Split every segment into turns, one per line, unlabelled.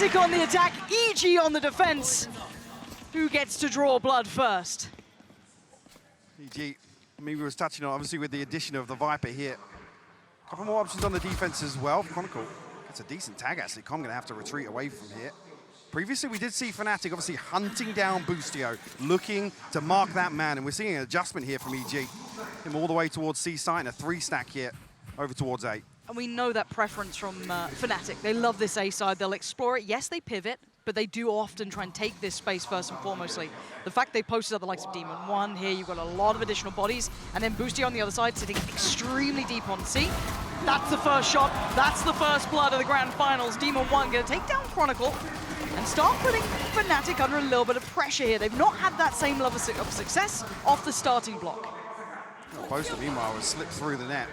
FNATIC on the attack, EG on the defense. Who gets to draw blood first?
EG, I mean, we was touching on, obviously, with the addition of the Viper here. A couple more options on the defense as well. Chronicle gets a decent tag, actually. Con gonna have to retreat away from here. Previously, we did see FNATIC obviously hunting down Boostio, looking to mark that man, and we're seeing an adjustment here from EG. Him all the way towards C site, and a 3-stack here over towards A.
And we know that preference from FNATIC. They love this A side. They'll explore it. Yes, they pivot, but they do often try and take this space first and foremostly. The fact they posted up the likes of Demon 1 here, you've got a lot of additional bodies, and then Boostio on the other side sitting extremely deep on C. That's the first shot. That's the first blood of the grand finals. Demon 1 going to take down Chronicle and start putting FNATIC under a little bit of pressure here. They've not had that same level of success off the starting block.
Boaster, meanwhile, has slipped through the net.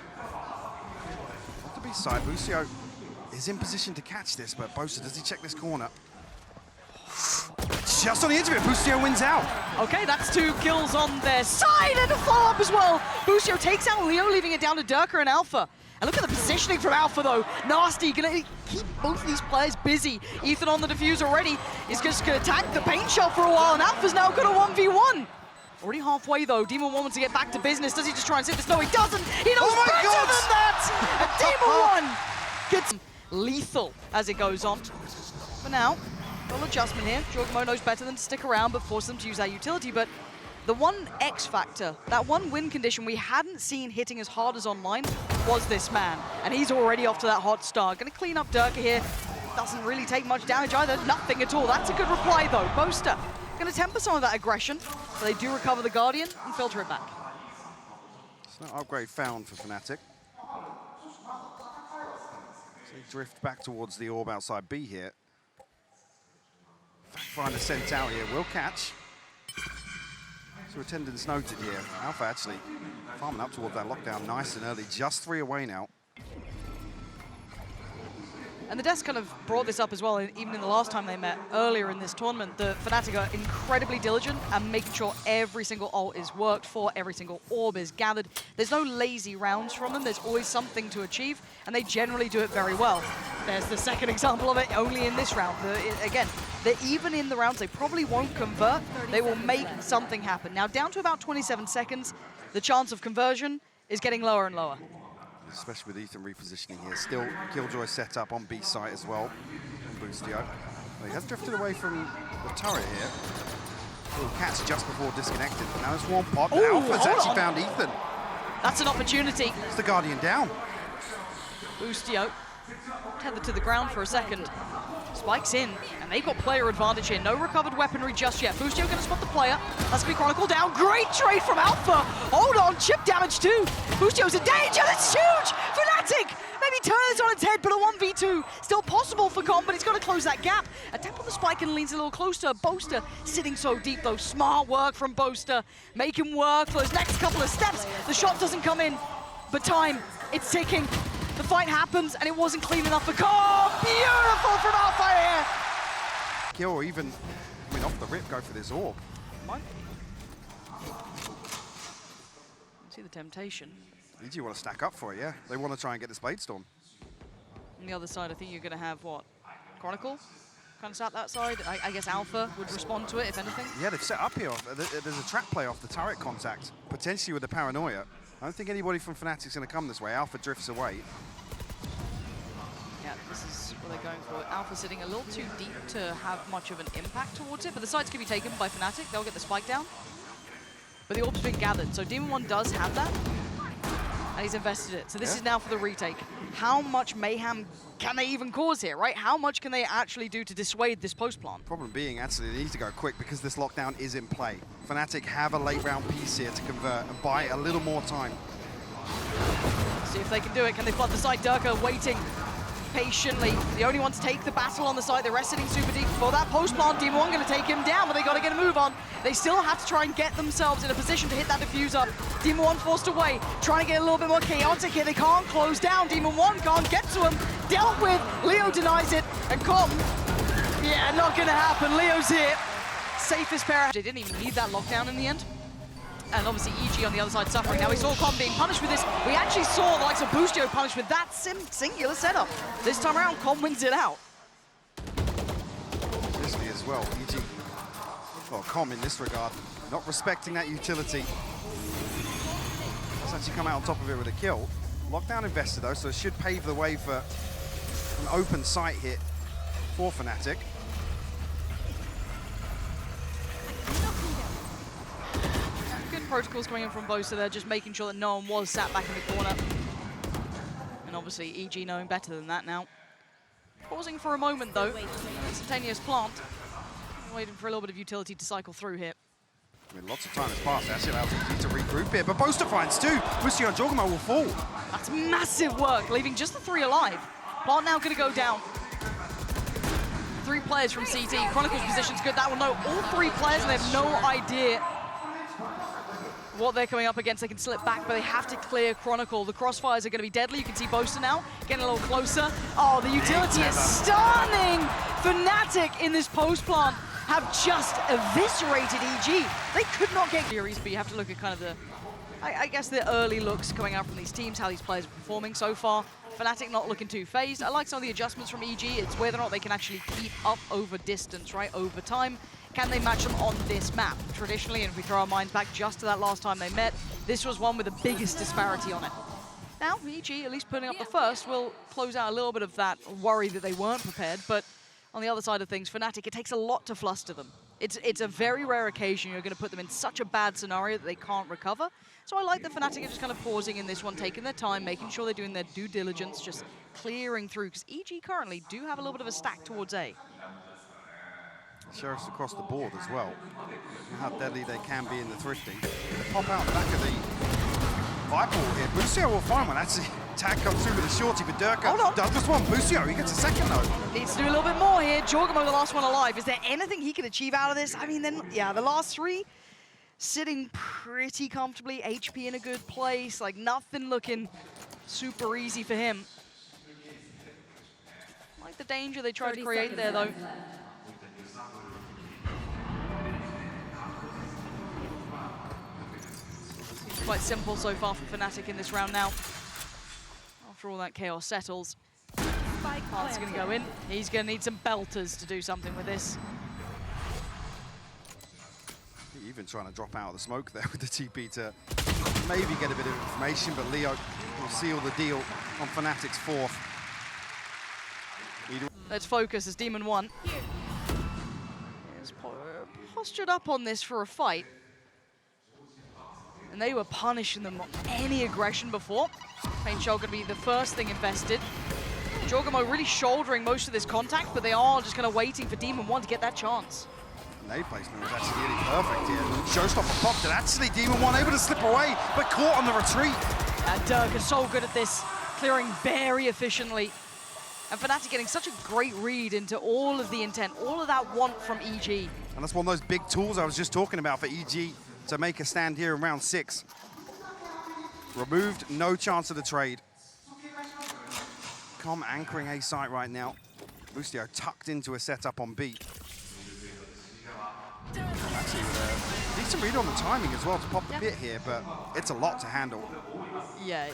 Off the B side, Boostio is in position to catch this, but Boaster, does he check this corner? Just on the edge of it, Boostio wins out.
Okay, that's 2 kills on their side and a follow-up as well. Boostio takes out Leo, leaving it down to Derke and Alpha. And look at the positioning from Alpha, though. Nasty, gonna keep both of these players busy. Ethan on the defuse already is just gonna attack the paint shot for a while, and Alpha's now got a 1v1. Already halfway, though. Demon 1 wants to get back to business. Does he just try and sit this? No, he doesn't. He knows better than that. And Demon 1 gets lethal as it goes on. For now, little adjustment here. jawgemo knows better than to stick around, but force them to use that utility. But the one X factor, that one win condition we hadn't seen hitting as hard as online was this man. And he's already off to that hot start. Gonna clean up Derke here. Doesn't really take much damage either. Nothing at all. That's a good reply, though. Boaster gonna temper some of that aggression. So they do recover the Guardian and filter it back.
It's no upgrade found for FNATIC. So they drift back towards the orb outside B here. Find a sent out here, will catch. So attendance noted here. Alpha actually farming up towards that lockdown nice and early, just 3 away now.
And the desk kind of brought this up as well, even in the last time they met earlier in this tournament. The FNATIC are incredibly diligent and making sure every single ult is worked for, every single orb is gathered. There's no lazy rounds from them. There's always something to achieve, and they generally do it very well. There's the second example of it only in this round. Again, they're even in the rounds they probably won't convert. They will make something happen. Now, down to about 27 seconds, the chance of conversion is getting lower and lower.
Especially with Ethan repositioning here. Still Killjoy set up on B site as well. Boostio. Well, he has drifted away from the turret here. Little catch just before disconnected. Now it's one pot.
Ooh,
Alpha's actually found Ethan.
That's an opportunity.
It's the Guardian down.
Boostio tethered to the ground for a second. Spikes in, and they've got player advantage here. No recovered weaponry just yet. Boostio gonna spot the player. That's gonna be Chronicle down. Great trade from Alpha. Hold on, chip damage too. Boostio's in danger, that's huge! FNATIC maybe turn this on its head, but a 1v2 still possible for Con, but he's got to close that gap. A tap on the spike and leans a little closer. Boaster sitting so deep though. Smart work from Boaster. Make him work for those next couple of steps. The shot doesn't come in, but time, it's ticking. The fight happens, and it wasn't clean enough for Con. Beautiful from Alfajer.
Kill or even, I mean, off the rip, go for this orb.
Might see the temptation.
EG want to stack up for it, yeah. They want to try and get this Blade Storm.
On the other side, I think you're going to have, what, Chronicle? Kind of sat that side. I guess Alpha would respond to it, if anything.
Yeah, they've set up here. There's a trap play off the turret contact, potentially with the Paranoia. I don't think anybody from FNATIC's going to come this way. Alpha drifts away.
Yeah, this is what they're going for. Alpha sitting a little too deep to have much of an impact towards it, but the sides can be taken by FNATIC. They'll get the spike down. But the orb's been gathered, so Demon 1 does have that. And he's invested it. So this is now for the retake. How much mayhem can they even cause here, right? How much can they actually do to dissuade this post plant?
Problem being, actually, they need to go quick because this lockdown is in play. FNATIC have a late round piece here to convert and buy a little more time.
See if they can do it. Can they flood the side? Derke waiting patiently. The only one to take the battle on the side. The rest sitting super deep for that post plant. Demon 1 going to take him down, but they got to get a move on. They still have to try and get themselves in a position to hit that diffuser. Demon 1 forced away, trying to get a little bit more chaotic here. They can't close down. Demon 1 can't get to him. Dealt with. Leo denies it, and Com, yeah, not going to happen. Leo's here. Safest pair. They didn't even need that lockdown in the end. And obviously EG on the other side suffering. Now we saw Com being punished with this. We actually saw the likes of Boostio punished with that singular setup. This time around, Com wins it out.
well. EG, well, Com in this regard, not respecting that utility. Let's actually come out on top of it with a kill. Lockdown invested though, so it should pave the way for an open sight hit for FNATIC.
Good protocols coming in from Boaster there, just making sure that no one was sat back in the corner. And obviously EG knowing better than that now. Pausing for a moment though, instantaneous plant. Waiting for a little bit of utility to cycle through here.
I mean, lots of time has passed. That actually allows EG to regroup here, but Boaster finds two. Boostio and jawgemo will fall.
That's massive work, leaving just the 3 alive. Plant now going to go down. 3 players from CT. Chronicle's position's good. That will know all 3 players, and they have no idea what they're coming up against. They can slip back, but they have to clear Chronicle. The crossfires are going to be deadly. You can see Boaster now getting a little closer. Oh, the utility is stunning. FNATIC in this post plant have just eviscerated EG. They could not get series, but you have to look at kind of the, I guess, the early looks coming out from these teams, how these players are performing so far. FNATIC not looking too phased. I like some of the adjustments from EG. It's whether or not they can actually keep up over distance, right, over time. Can they match them on this map? Traditionally, and if we throw our minds back just to that last time they met, this was one with the biggest disparity on it. Now, EG, at least putting up the first, will close out a little bit of that worry that they weren't prepared, but on the other side of things, FNATIC, it takes a lot to fluster them. It's a very rare occasion you're going to put them in such a bad scenario that they can't recover. So I like that FNATIC are just kind of pausing in this one, taking their time, making sure they're doing their due diligence, just clearing through, because EG currently do have a little bit of a stack towards A.
Sheriffs across the board as well. How deadly they can be in the thrifty. They pop out the back of the Viper here. Boostio will find one. Actually, tag comes through with a shorty, but Derke does just one. Boostio, he gets a second though.
Needs to do a little bit more here. jawgemo, the last one alive. Is there anything he can achieve out of this? I mean, then, yeah, the last 3 sitting pretty comfortably. HP in a good place. Like, nothing looking super easy for him. Like the danger they tried to create there, though. Quite simple so far for FNATIC in this round now. After all that chaos settles, Plant's going to go in. He's going to need some belters to do something with this.
Even trying to drop out of the smoke there with the TP to maybe get a bit of information, but Leo will seal the deal on FNATIC's 4th.
Let's focus as Demon 1 is postured up on this for a fight. And they were punishing them on any aggression before. Paint Shell going to be the first thing invested. jawgemo really shouldering most of this contact, but they are just kind of waiting for Demon 1 to get that chance.
Nade placement was actually really perfect here. Showstopper popped it. Actually, Demon 1 able to slip away, but caught on the retreat.
Derke is so good at this, clearing very efficiently. And FNATIC getting such a great read into all of the intent, all of that want from EG.
And that's one of those big tools I was just talking about for EG to make a stand here in round 6. Removed, no chance of the trade. Com anchoring A site right now. Boostio tucked into a setup on B. Actually, decent read on the timing as well to pop the pit here, but it's a lot to handle.
Yeah.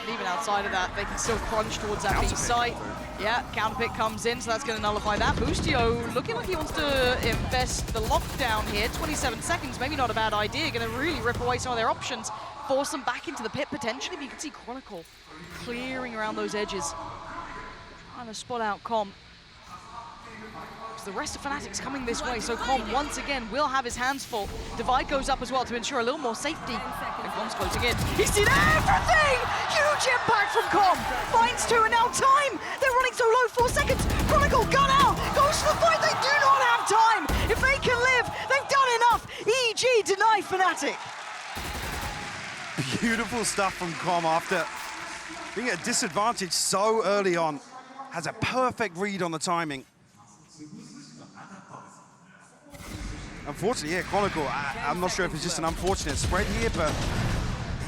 And even outside of that, they can still crunch towards that B site. Yeah, counter pick comes in, so that's going to nullify that. Boostio looking like he wants to invest the lockdown here. 27 seconds, maybe not a bad idea. Going to really rip away some of their options, force them back into the pit potentially. But you can see Chronicle clearing around those edges, trying to spot out Com. The rest of FNATIC's coming this way, so Com once again will have his hands full. Divide goes up as well to ensure a little more safety. And Com's closing in. He's seen everything! Huge impact from Com. Finds 2 and now time! They're running so low, 4 seconds. Chronicle gun out, goes for the fight. They do not have time. If they can live, they've done enough. EG deny FNATIC.
Beautiful stuff from Com after being at a disadvantage so early on. Has a perfect read on the timing. Unfortunately, yeah, Chronicle, I'm not sure if it's just an unfortunate spread here, but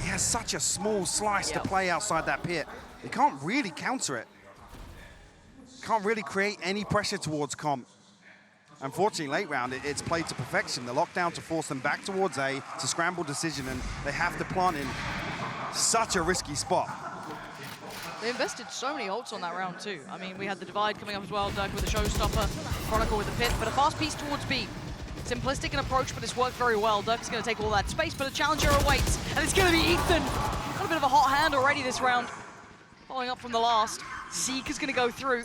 he has such a small slice to play outside that pit. He can't really counter it. Can't really create any pressure towards Com. Unfortunately, late round, it's played to perfection. The lockdown to force them back towards A, to scramble decision, and they have to plant in such a risky spot.
They invested so many ults on that round too. I mean, we had the divide coming up as well, Derke with the showstopper, Chronicle with the pit, but a fast piece towards B. Simplistic in approach, but it's worked very well. Derke's going to take all that space, but a challenger awaits, and it's going to be Ethan. Got a bit of a hot hand already this round. Following up from the last, Zeke is going to go through.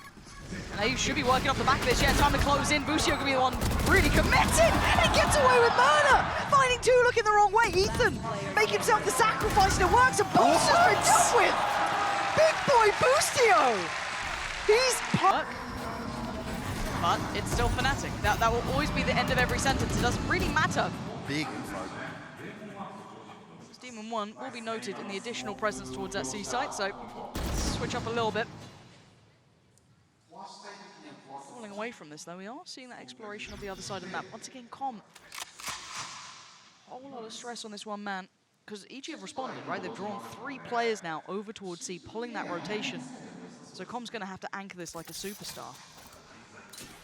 And they should be working off the back of this. Yeah, time to close in. Boostio can be the one really committing, and he gets away with murder. Finding two looking the wrong way. Ethan make himself the sacrifice, and it works. And Boastio's been dealt with. Big boy Boostio. He's but it's still FNATIC. That will always be the end of every sentence. It doesn't really matter.
Big info.
Demon 1 will be noted in the additional presence towards that C site, so let's switch up a little bit. Falling away from this, though, we are seeing that exploration of the other side of the map. Once again, Com. A whole lot of stress on this one man, because EG have responded, right? They've drawn 3 players now over towards C, pulling that rotation. So Com's going to have to anchor this like a superstar.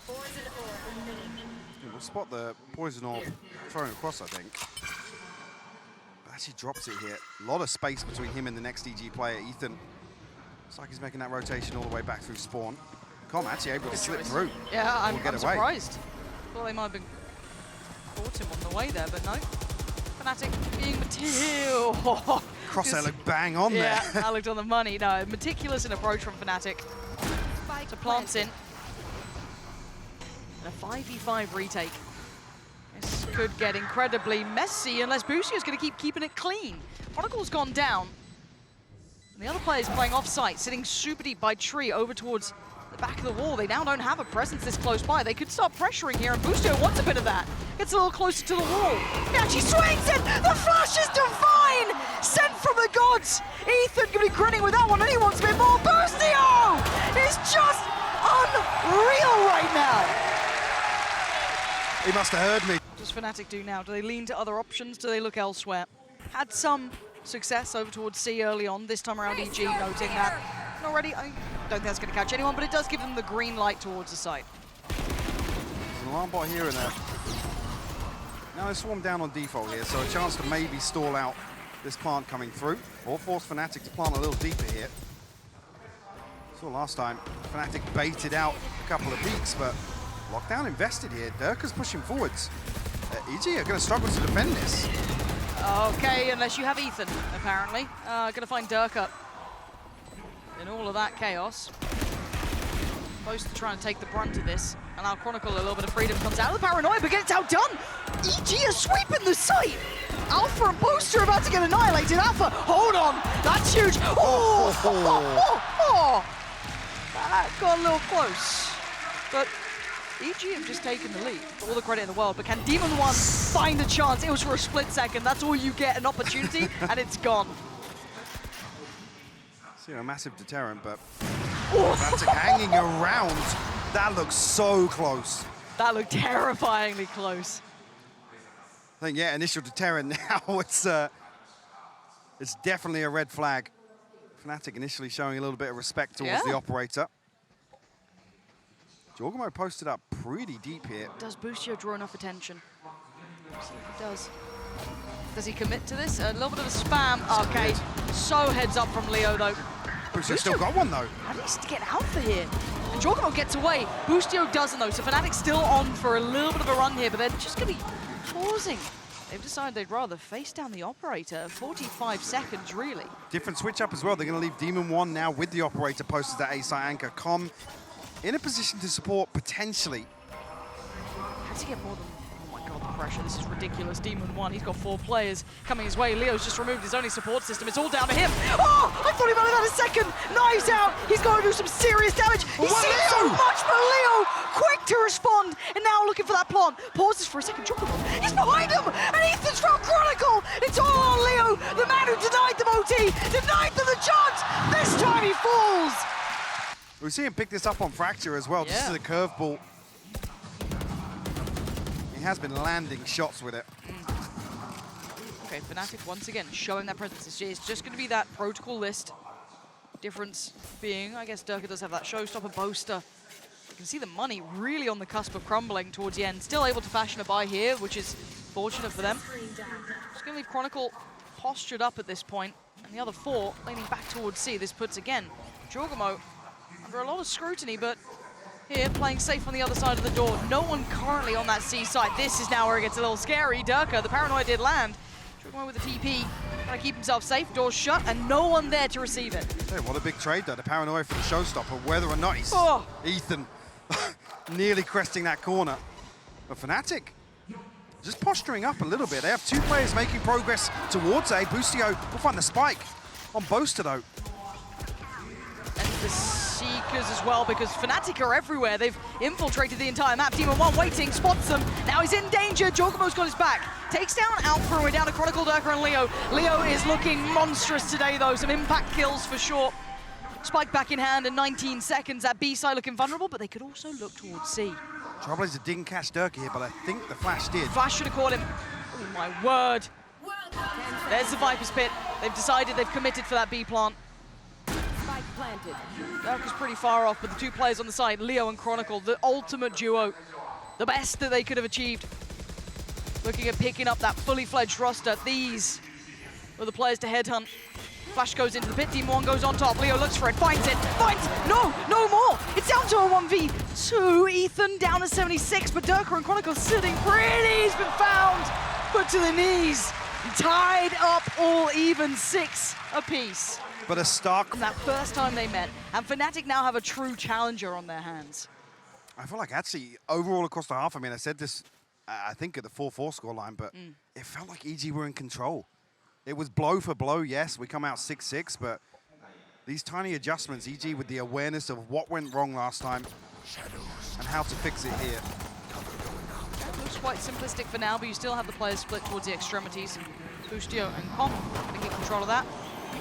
Yeah, we'll spot the poison orb thrown across, I think. But actually drops it here. A lot of space between him and the next EG player, Ethan. Looks like he's making that rotation all the way back through spawn. Com actually able to slip through.
Yeah, I'm surprised. Thought they might have been caught him on the way there, but no. FNATIC being meticulous.
Crosshair looked bang on there.
Yeah, that looked on the money. No, meticulous in approach from FNATIC. So plants in. And a 5v5 retake. This could get incredibly messy unless Boostio's going to keeping it clean. Chronicle's gone down. And the other players playing off-site, sitting super deep by tree over towards the back of the wall. They now don't have a presence this close by. They could start pressuring here, and Boostio wants a bit of that. Gets a little closer to the wall. He actually swings it! The flash is divine! Sent from the gods! Ethan can be grinning with that one, and he wants a bit more. Boostio is just unreal right now!
He must have heard me.
What does FNATIC do now? Do they lean to other options? Do they look elsewhere? Had some success over towards C early on. This time around, EG noting that. And already, I don't think that's going to catch anyone, but it does give them the green light towards the site.
There's an alarm bot here and there. Now they swarm down on default here, so a chance to maybe stall out this plant coming through, or force FNATIC to plant a little deeper here. Saw last time, FNATIC baited out a couple of peaks, but lockdown invested here. Derke's pushing forwards. EG are going to struggle to defend this.
Okay, unless you have Ethan, apparently. Going to find Derke in all of that chaos. Boaster trying to take the brunt of this. And now Chronicle, a little bit of freedom comes out of the paranoia, but gets outdone. EG is sweeping the site. Alpha and Boaster are about to get annihilated. Alpha, hold on, that's huge. Oh. That got a little close. But EG have just taken the lead. All the credit in the world, but can Demon 1 find a chance? It was for a split second. That's all you get, an opportunity, and it's gone.
See, a massive deterrent, but FNATIC hanging around. That looks so close.
That looked terrifyingly close.
I think, yeah, initial deterrent now. It's definitely a red flag. FNATIC initially showing a little bit of respect towards the operator. jawgemo posted up pretty deep here.
Does Boostio draw enough attention? Let's see if he does. Does he commit to this? A little bit of a spam. Okay, so heads up from Leo though.
Boostio still got one though.
How does he get Alpha here? And jawgemo gets away. Boostio doesn't though, so FNATIC still on for a little bit of a run here, but they're just going to be pausing. They've decided they'd rather face down the operator. 45 seconds, really.
Different switch up as well. They're going to leave Demon 1 now with the operator posted at A-site anchor. Com in a position to support potentially.
Has he get more than... Oh my god, the pressure. This is ridiculous. Demon 1, he's got 4 players coming his way. Leo's just removed his only support system. It's all down to him. Oh, I thought he might have had a second. Knives out. He's going to do some serious damage. He's seen so much, but Leo, quick to respond. And now looking for that plant. Pauses for a second. He's behind him. And Ethan's from Chronicle. It's all on Leo, the man who denied them OT, denied them the chance. This time he falls.
We see him pick this up on Fracture as well, just as a curveball. He has been landing shots with it.
Okay, FNATIC once again showing that presence. It's just going to be that protocol list. Difference being, I guess Derke does have that showstopper. Boaster. You can see the money really on the cusp of crumbling towards the end. Still able to fashion a buy here, which is fortunate for them. Just going to leave Chronicle postured up at this point. and the other 4 leaning back towards C. This puts, again, jawgemo under a lot of scrutiny, but here, playing safe on the other side of the door. No one currently on that C side. This is now where it gets a little scary. Derke, the paranoia did land. jawgemo with the TP, trying to keep himself safe. Doors shut, and no one there to receive it.
Hey, what a big trade, though. The paranoia for the showstopper, whether or not he's Ethan nearly cresting that corner. But FNATIC just posturing up a little bit. They have 2 players making progress towards A. Boostio will find the spike on Boaster, though.
And the Seekers as well, because FNATIC are everywhere. They've infiltrated the entire map. Demon1 waiting, spots them. Now he's in danger. jawgemo's got his back. Takes down Alpha, and we're down to Chronicle, Derke, and Leo. Leo is looking monstrous today, though. Some impact kills for sure. Spike back in hand in 19 seconds. That B side looking vulnerable, but they could also look towards C.
Trailblazer didn't catch Derke here, but I think the flash did.
Flash should have caught him. Oh my word. There's the Viper's Pit. They've decided they've committed for that B plant.
Spike planted.
Derke's pretty far off, but the 2 players on the side, Leo and Chronicle, the ultimate duo. The best that they could have achieved. Looking at picking up that fully fledged roster. These were the players to headhunt. Flash goes into the pit, Demon1 goes on top, Leo looks for it, finds it, no more! It's down to a 1v2, Ethan down to 76, but Derke and Chronicle sitting pretty, he's been found, put to the knees, tied up all even, 6 apiece.
But a stark...
From that first time they met, and FNATIC now have a true challenger on their hands.
I feel like actually, overall across the half, I mean, I said this, I think at the 4-4 scoreline, but it felt like EG were in control. It was blow for blow, yes, we come out 6-6, but these tiny adjustments, EG with the awareness of what went wrong last time and how to fix it here.
It looks quite simplistic for now, but you still have the players split towards the extremities. Boostio and Com to get control of that.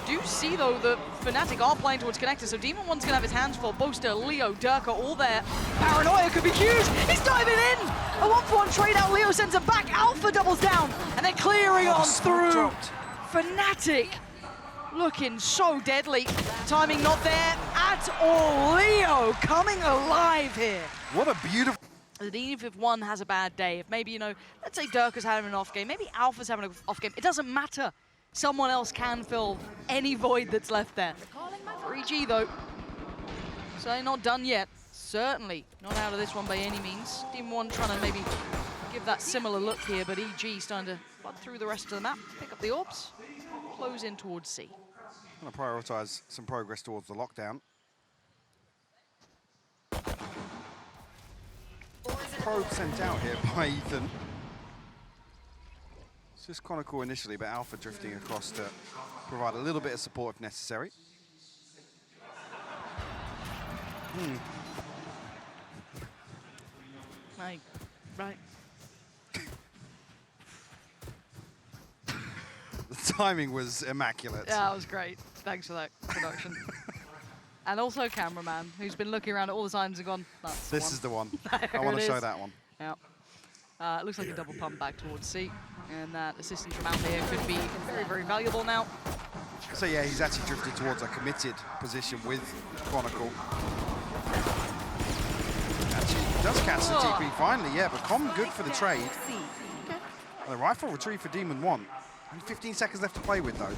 You do see, though, that FNATIC are playing towards connector, so Demon1's going to have his hands full. Boaster, Leo, Derke, all there. Paranoia could be huge. He's diving in. A 1-for-1 trade out. Leo sends it back. Alpha doubles down, and they're clearing on through.
Dropped.
FNATIC looking so deadly. Timing not there at all. Leo coming alive here.
What a beautiful...
Even if one has a bad day, if maybe, let's say Derke's having an off game, maybe Alpha's having an off game, it doesn't matter. Someone else can fill any void that's left there. For EG, though, so they're not done yet. Certainly not out of this one by any means. Demon1 trying to maybe give that similar look here, but EG starting to flood through the rest of the map, pick up the orbs, close in towards C.
I'm going to prioritise some progress towards the lockdown. Probe sent out here by Ethan. It's just Chronicle initially, but Alpha drifting across to provide a little bit of support if necessary.
Right.
The timing was immaculate.
Yeah, that was great. Thanks for that production. And also cameraman, who's been looking around at all the times and gone, that's
This is the one. I
There
want
it
to show
is.
that one.
Yeah. It looks like a double pump back towards C. And that assistance from Alfajer could be very, very valuable now.
So yeah, he's actually drifted towards a committed position with Chronicle. Actually does catch the TP finally, yeah, but Com good for the trade.
Okay.
And the rifle retrieve for Demon1. Only 15 seconds left to play with, though.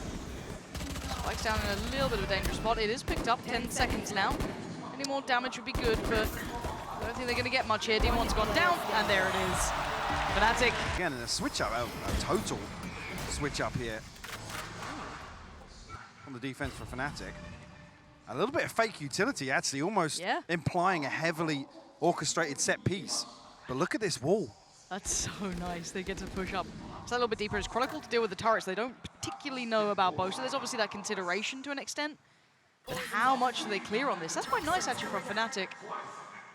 Spike's down in a little bit of a dangerous spot. It is picked up, 10 seconds now. Any more damage would be good, but I don't think they're going to get much here. Demon1's gone down, and there it is. FNATIC.
Again, in a switch up, a total switch up here on the defense for FNATIC. A little bit of fake utility, actually, almost implying a heavily orchestrated set piece. But look at this wall.
That's so nice. They get to push up. It's a little bit deeper as Chronicle to deal with the turrets. They don't particularly know about Boaster. There's obviously that consideration to an extent. But how much do they clear on this? That's quite nice, actually, from FNATIC.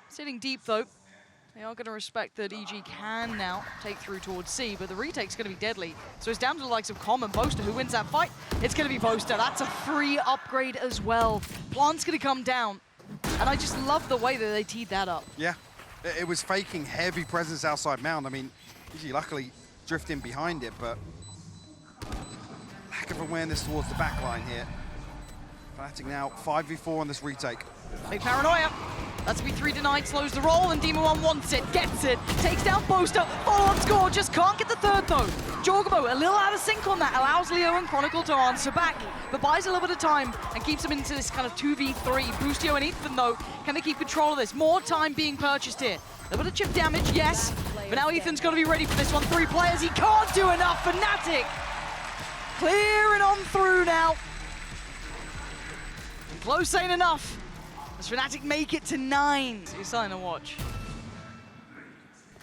Sitting deep, though. They are going to respect that EG can now take through towards C, but the retake's going to be deadly. So it's down to the likes of Com and Boaster. Who wins that fight? It's going to be Boaster. That's a free upgrade as well. Plant's going to come down. And I just love the way that they teed that up.
Yeah, it was faking heavy presence outside mound. I mean, EG luckily drifting behind it, but lack of awareness towards the back line here. FNATIC now 5v4 on this retake.
Big paranoia. That's gonna be 3 denied, slows the roll, and Demon 1 wants it, gets it, takes down Boaster, follow-up score, just can't get the third though. jawgemo, a little out of sync on that, allows Leo and Chronicle to answer back, but buys a little bit of time and keeps them into this kind of 2v3. Boostio and Ethan though, can they keep control of this? More time being purchased here. A little bit of chip damage, yes, but now Ethan's got to be ready for this one. 3 players, he can't do enough. FNATIC clearing on through now. Close ain't enough. As FNATIC make it to 9. So you're starting to watch.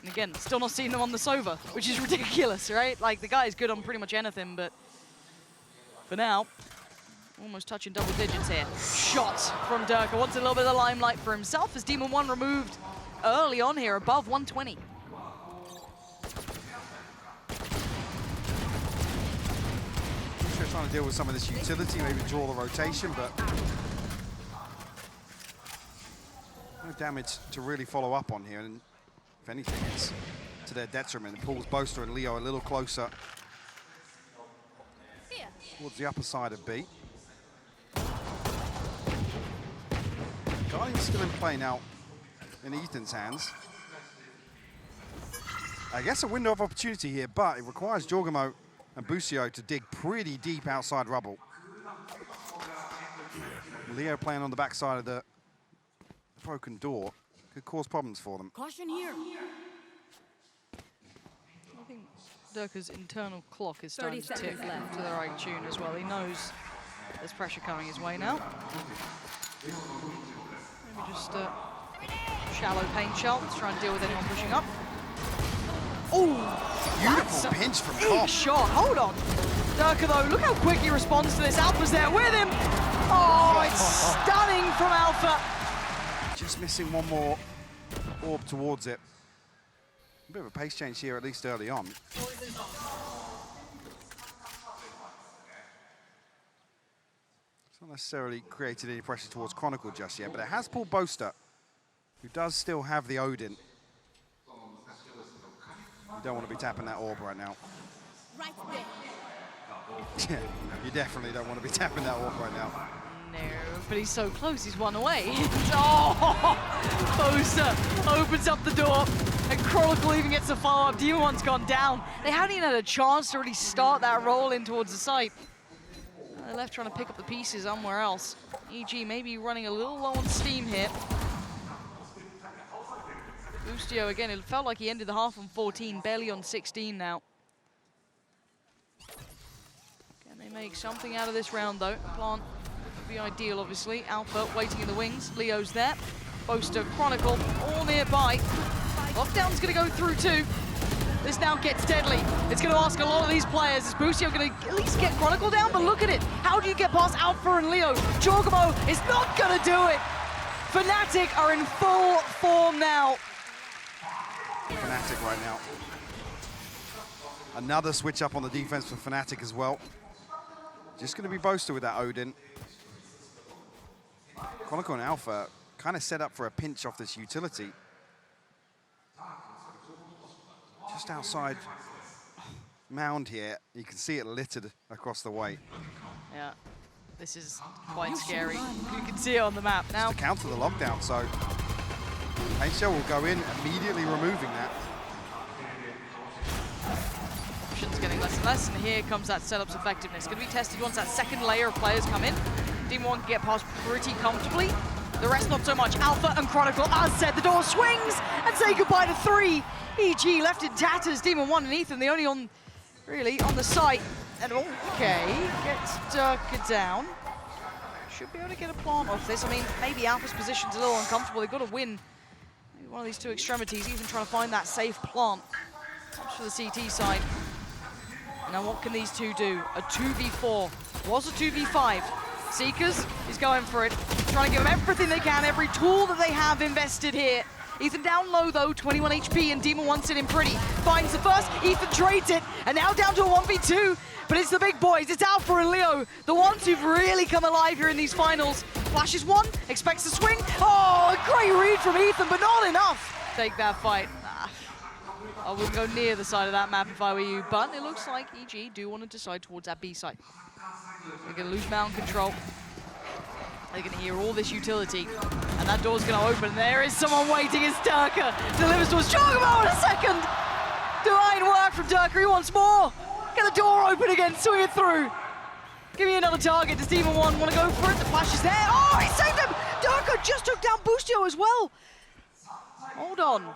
And again, still not seeing them on the Sova, which is ridiculous, right? Like, the guy is good on pretty much anything, but for now, almost touching double digits here. Shots from Derke. Wants a little bit of the limelight for himself as Demon 1 removed early on here, above 120.
Sure, trying to deal with some of this utility, maybe draw the rotation, but no damage to really follow up on here. And if anything, it's to their detriment. It pulls Boaster and Leo a little closer towards the upper side of B. Guardian's still in play now in Ethan's hands. I guess a window of opportunity here, but it requires jawgemo and Boostio to dig pretty deep outside rubble. Leo playing on the backside of the broken door could cause problems for them.
Caution here.
I think Derke's internal clock is starting to
30
tick
seconds left.
to the right tune as well. He knows there's pressure coming his way now. Maybe just shallow paint shot. Let's try and deal with anyone pushing up. Oh,
Beautiful pinch from
big
Top.
shot. Hold on. Derke though, look how quick he responds to this. Alpha's there with him. Oh, it's stunning from Alfa.
Just missing one more orb towards it. A bit of a pace change here, at least early on. It's not necessarily created any pressure towards Chronicle just yet, but it has pulled Boaster, who does still have the Odin. You don't want to be tapping that orb right now.
Right there.
Yeah, you definitely don't want to be tapping that orb right now.
No, but he's so close, he's one away. Oh, Boaster opens up the door, and Chronicle even gets a follow-up. Demon 1's gone down. They haven't even had a chance to really start that roll in towards the site. They're left trying to pick up the pieces somewhere else. EG maybe running a little low on steam here. Boostio, again, it felt like he ended the half on 14, barely on 16 now. Can they make something out of this round, though? Plant would be ideal, obviously. Alpha waiting in the wings. Leo's there. Boaster, Chronicle, all nearby. Lockdown's going to go through, too. This now gets deadly. It's going to ask a lot of these players. Is Boostio going to at least get Chronicle down? But look at it. How do you get past Alpha and Leo? jawgemo is not going to do it. FNATIC are in full form now.
FNATIC right now. Another switch up on the defense for FNATIC as well. Just going to be Boaster with that Odin. Chronicle and Alpha kind of set up for a pinch off this utility. Just outside mound here, you can see it littered across the way.
Yeah, this is quite scary. You can see it on the map now.
To counter the lockdown, so Paint Shell will go in, immediately removing that.
Options getting less and less, and here comes that setup's effectiveness. Going to be tested once that second layer of players come in. Demon 1 can get past pretty comfortably. The rest not so much. Alpha and Chronicle, as said, the door swings and say goodbye to 3. EG left in tatters. Demon 1 and Ethan, the only on, really, on the site. And okay, gets Derke down. Should be able to get a plant off this. I mean, maybe Alpha's position's a little uncomfortable. They've got to win maybe one of these two extremities. Ethan trying to find that safe plant. Touch for the CT side. Now what can these two do? A 2v4. Was a 2v5. Seekers is going for it. Trying to give them everything they can, every tool that they have invested here. Ethan down low though, 21 HP, and Demon 1 sitting pretty. Finds the first, Ethan trades it, and now down to a 1v2. But it's the big boys, it's Alpha and Leo, the ones who've really come alive here in these finals. Flashes one, expects to swing. Oh, a great read from Ethan, but not enough. Take that fight. I wouldn't go near the side of that map if I were you, but it looks like EG do want to decide towards that B side. They're going to lose mound control. They're going to hear all this utility, and that door's going to open. There is someone waiting. It's Derke. Delivers towards jawgemo in a second. Divine work from Derke. He wants more. Get the door open again. Swing it through. Give me another target. Does Demon 1 want to go for it? The flash is there. Oh, he saved him. Derke just took down Boostio as well. Hold on.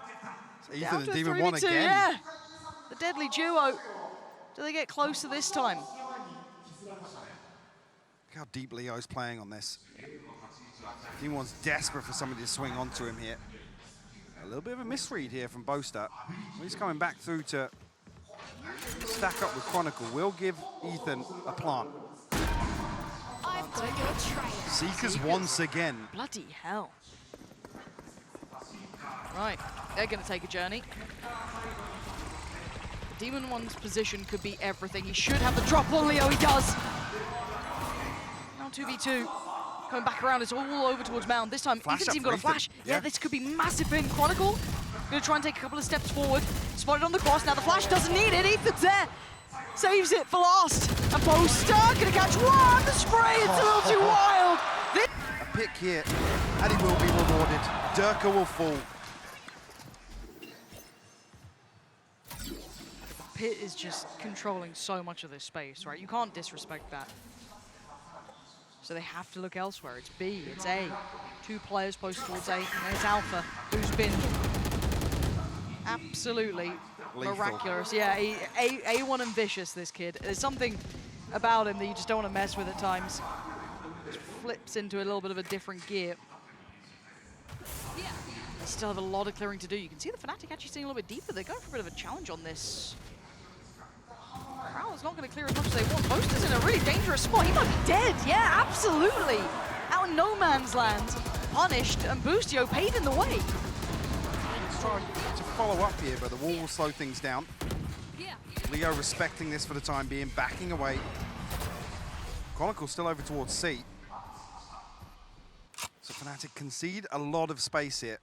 Ethan and Demon 1 again.
Yeah. The deadly duo. Do they get closer this time?
Look how deep Leo's playing on this. Demon 1's desperate for somebody to swing onto him here. A little bit of a misread here from Boaster. He's coming back through to stack up with Chronicle. We'll give Ethan a plant. Seekers once again.
Bloody hell. Right, they're going to take a journey. Demon 1's position could be everything. He should have the drop on Leo. He does. Now 2v2. Coming back around, it's all over towards Mound. This time, Ethan's even got a flash. Yeah, this could be massive in Chronicle. Going to try and take a couple of steps forward. Spotted on the cross. Now the flash doesn't need it. Ethan's there. Saves it for last. And Boaster going to catch one. The spray, it's a little too wild.
A pick here, and he will be rewarded. Derke will fall.
Pit is just controlling so much of this space, right? You can't disrespect that. So they have to look elsewhere. It's B, it's A. 2 players posted towards A, and then it's Alpha, who's been absolutely
lethal.
Miraculous. Yeah, A1 and vicious, this kid. There's something about him that you just don't want to mess with at times. Just flips into a little bit of a different gear. They still have a lot of clearing to do. You can see the FNATIC actually staying a little bit deeper. They're going for a bit of a challenge on this. Crowl's not going to clear as much as they want. Boaster's in a really dangerous spot. He might be dead. Yeah, absolutely. Out in no man's land. Punished, and Boostio paid in the way.
Trying to follow up here, but the wall will slow things down. Leo respecting this for the time being, backing away. Chronicle still over towards C. So FNATIC concede a lot of space here.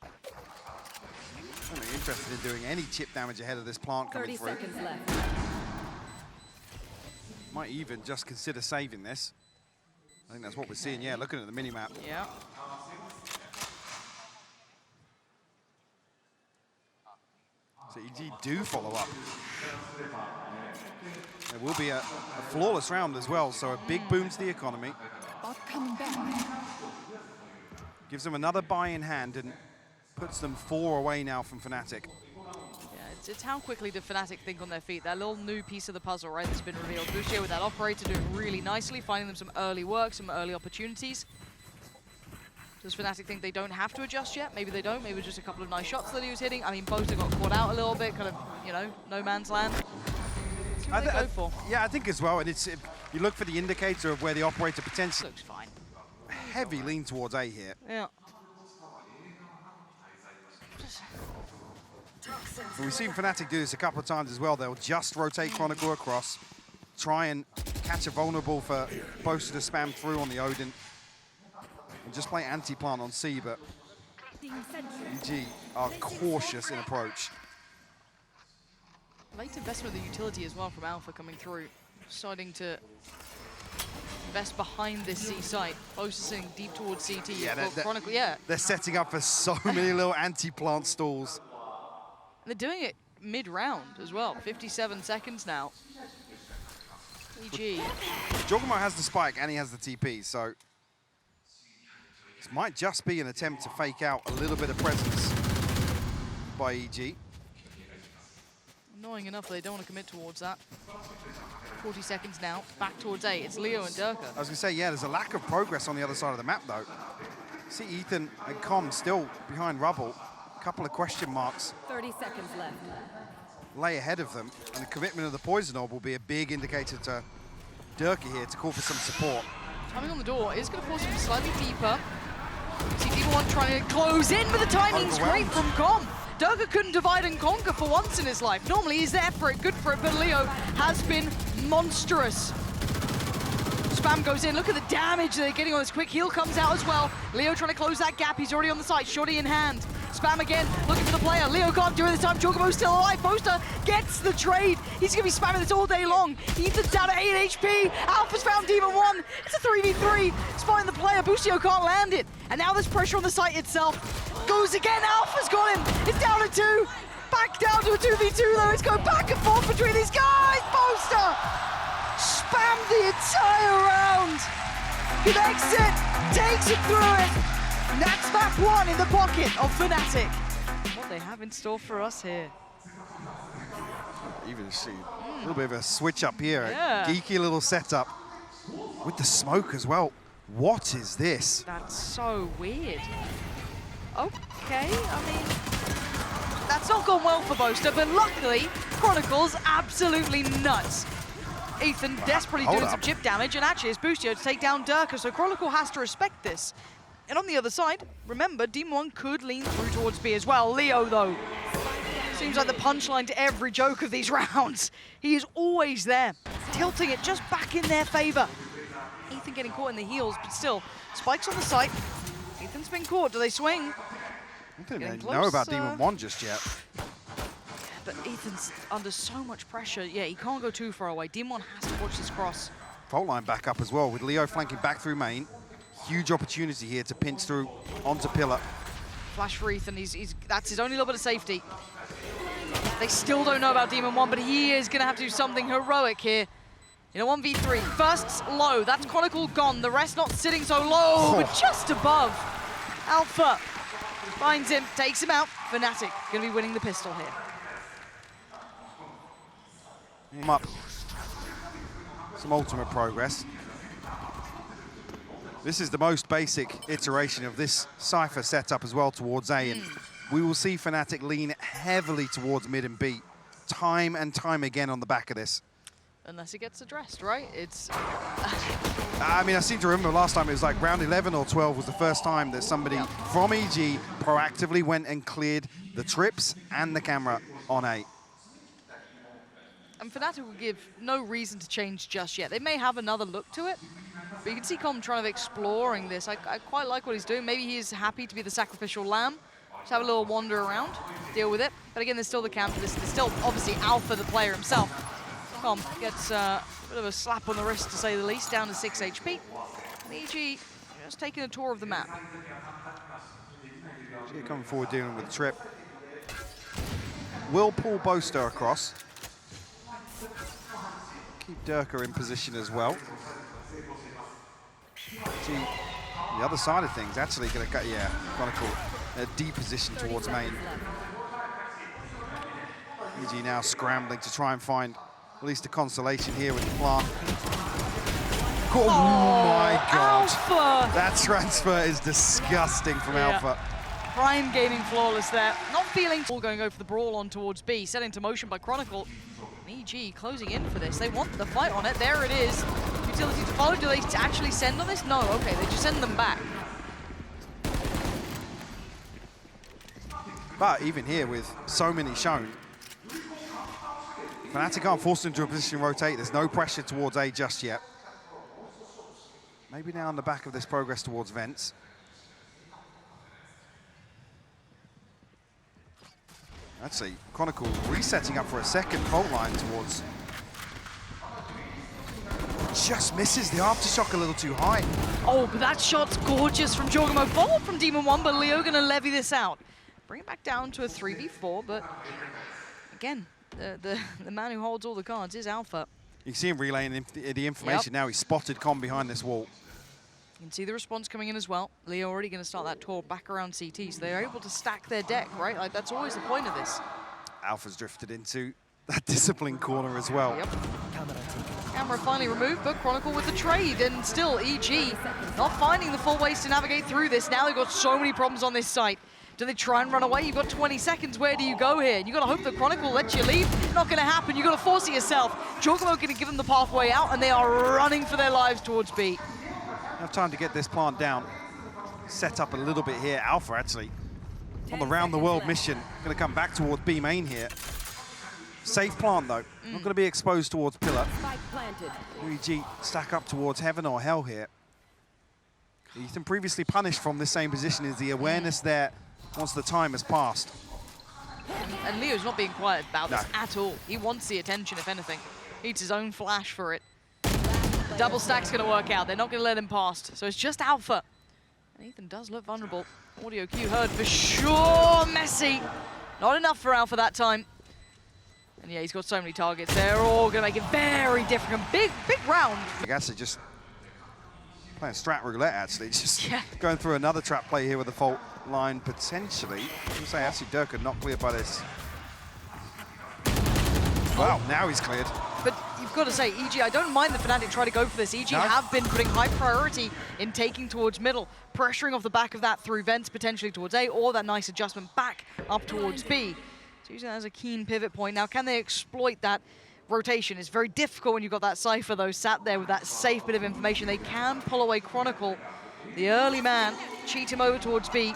I'm not interested in doing any chip damage ahead of this plant coming
30
through.
seconds left.
Might even just consider saving this. I think that's what we're seeing, yeah, looking at the mini-map.
Yeah.
So EG do follow up. There will be a flawless round as well, so a big boom to the economy.
Coming back.
Gives them another buy in hand and puts them 4 away now from FNATIC.
Yeah, it's how quickly do FNATIC think on their feet. That little new piece of the puzzle, right, that's been revealed. Boostio with that operator doing really nicely, finding them some early work, some early opportunities. Does FNATIC think they don't have to adjust yet? Maybe they don't. Maybe just a couple of nice shots that he was hitting. I mean, Boaster got caught out a little bit, kind of, you know, no man's land. That's what they go for.
Yeah, I think as well. And it's you look for the indicator of where the operator potentially
Looks fine.
heavy lean towards A here.
Yeah.
We've seen FNATIC do this a couple of times as well. They'll just rotate Chronicle across, try and catch a vulnerable for Boaster to spam through on the Odin, and just play anti-plant on C, but EG are cautious in approach.
Late investment of the utility as well from Alpha coming through. Starting to invest behind this C site. Boaster sitting deep towards CT.
Yeah,
Chronicle, yeah.
They're setting up for so many little anti-plant stalls.
And they're doing it mid-round as well. 57 seconds now. EG.
jawgemo has the spike and he has the TP, so this might just be an attempt to fake out a little bit of presence by EG.
Annoying enough, they don't want to commit towards that. 40 seconds now, back towards A. It's Leo and Derke.
I was going to say, yeah, there's a lack of progress on the other side of the map, though. See Ethan and Com still behind rubble. A couple of question marks
30 seconds left.
lay ahead of them, and the commitment of the Poison Orb will be a big indicator to Derke here to call for some support.
Timing on the door is going to force him slightly deeper. See Demon trying to close in, but the timing's great from Com. Derke couldn't divide and conquer for once in his life. Normally he's there for it, good for it, but Leo has been monstrous. Spam goes in, look at the damage they're getting on this. Quick heal comes out as well. Leo trying to close that gap, he's already on the side, shorty in hand. Spam again, looking for the player. Leo can't do it this time, jawgemo still alive. Boaster gets the trade. He's going to be spamming this all day long. Ethan's down at 8 HP. Alpha's found Demon 1. It's a 3v3. Spotting the player. Boostio can't land it. And now there's pressure on the site itself. Goes again. Alpha's got him. It's down to 2. Back down to a 2v2 though. It's going back and forth between these guys. Boaster spammed the entire round. Connects it. Takes it through it. And that's map 1 in the pocket of FNATIC. What they have in store for us here.
Even see a little bit of a switch up here.
Yeah.
A geeky little setup with the smoke as well. What is this?
That's so weird. Okay, I mean, that's not gone well for Boaster, but luckily, Chronicle's absolutely nuts. Ethan desperately doing some chip damage, and actually it's Boostio to take down Derke, so Chronicle has to respect this. And on the other side, remember, Demon 1 could lean through towards B as well. Leo, though, seems like the punchline to every joke of these rounds. He is always there, tilting it just back in their favor. Ethan getting caught in the heels, but still, spikes on the site. Ethan's been caught. Do they swing?
I don't know about Demon 1 just yet.
But Ethan's under so much pressure. Yeah, he can't go too far away. Demon 1 has to watch this cross.
Fault line back up as well, with Leo flanking back through main. Huge opportunity here to pinch through onto pillar.
Flash for Ethan. That's his only little bit of safety. They still don't know about Demon 1, but he is going to have to do something heroic here. In a 1v3. First low. That's Chronicle gone. The rest not sitting so low, but just above. Alpha finds him, takes him out. FNATIC going to be winning the pistol here.
Him up. Some ultimate progress. This is the most basic iteration of this Cypher setup as well towards A, and we will see FNATIC lean heavily towards mid and B, time and time again on the back of this.
Unless it gets addressed, right? It's...
I mean, I seem to remember last time it was like round 11 or 12 was the first time that somebody from EG proactively went and cleared the trips and the camera on A.
And FNATIC will give no reason to change just yet. They may have another look to it, but you can see Com trying to exploring this. I quite like what he's doing. Maybe he's happy to be the sacrificial lamb. Just have a little wander around, deal with it. But again, there's still the counter. There's still, obviously, Alpha, the player himself. Com gets a bit of a slap on the wrist, to say the least, down to 6 HP. And EG just taking a tour of the map.
EG coming forward, dealing with the trip. Will pull Boaster across. Keep Derke in position as well. See, the other side of things, actually going to cut, yeah, Chronicle a deep position towards main. EG now scrambling to try and find at least a consolation here with the plant. Oh my God.
Alpha!
That transfer is disgusting from Alpha.
Prime gaming flawless there. Not feeling all going over the brawl on towards B, set into motion by Chronicle. EG closing in for this. They want the fight on it. There it is. Utility to follow. Do they actually send on this? No, okay, they just send them back.
But even here with so many shown, FNATIC can't force them into a position to rotate. There's no pressure towards A just yet. Maybe now on the back of this progress towards vents. Actually, Chronicle resetting up for a second fault line towards. Just misses the aftershock a little too high.
Oh, but that shot's gorgeous from jawgemo. Follow from Demon 1, but Leo gonna levy this out. Bring it back down to a 3v4, but again, the man who holds all the cards is Alpha.
You can see him relaying the information now. He's spotted Com behind this wall.
You can see the response coming in as well. Leo already going to start that tour back around CT, so they're able to stack their deck, right? Like, that's always the point of this.
Alpha's drifted into that discipline corner as well.
Yep. Camera finally removed, but Chronicle with the trade, and still EG not finding the full ways to navigate through this. Now they've got so many problems on this site. Do they try and run away? You've got 20 seconds. Where do you go here? You've got to hope that Chronicle lets you leave. Not going to happen. You've got to force it yourself. jawgemo going to give them the pathway out, and they are running for their lives towards B.
Have time to get this plant down. Set up a little bit here. Alpha actually on the round the world mission. Going to come back towards B main here. Safe plant though. Not going to be exposed towards pillar. EG stack up towards heaven or hell here. Ethan previously punished from the same position. Is the awareness there once the time has passed?
And Leo's not being quiet about this at all. He wants the attention, if anything. He needs his own flash for it. Double stack's going to work out. They're not going to let him past. So it's just Alpha. And Ethan does look vulnerable. Audio cue heard for sure. Messy. Not enough for Alpha that time. And yeah, he's got so many targets. They're all going to make it very different. Big round.
Actually just playing strat roulette, actually. Just going through another trap play here with the fault line, potentially. I would say actually Derke not cleared by this. Wow, now he's cleared.
But you've got to say, EG, I don't mind the FNATIC try to go for this. EG have been putting high priority in taking towards middle, pressuring off the back of that through vents potentially towards A, or that nice adjustment back up towards B. So using that as a keen pivot point. Now, can they exploit that rotation? It's very difficult when you've got that Cypher, though, sat there with that safe bit of information. They can pull away Chronicle, the early man, cheat him over towards B.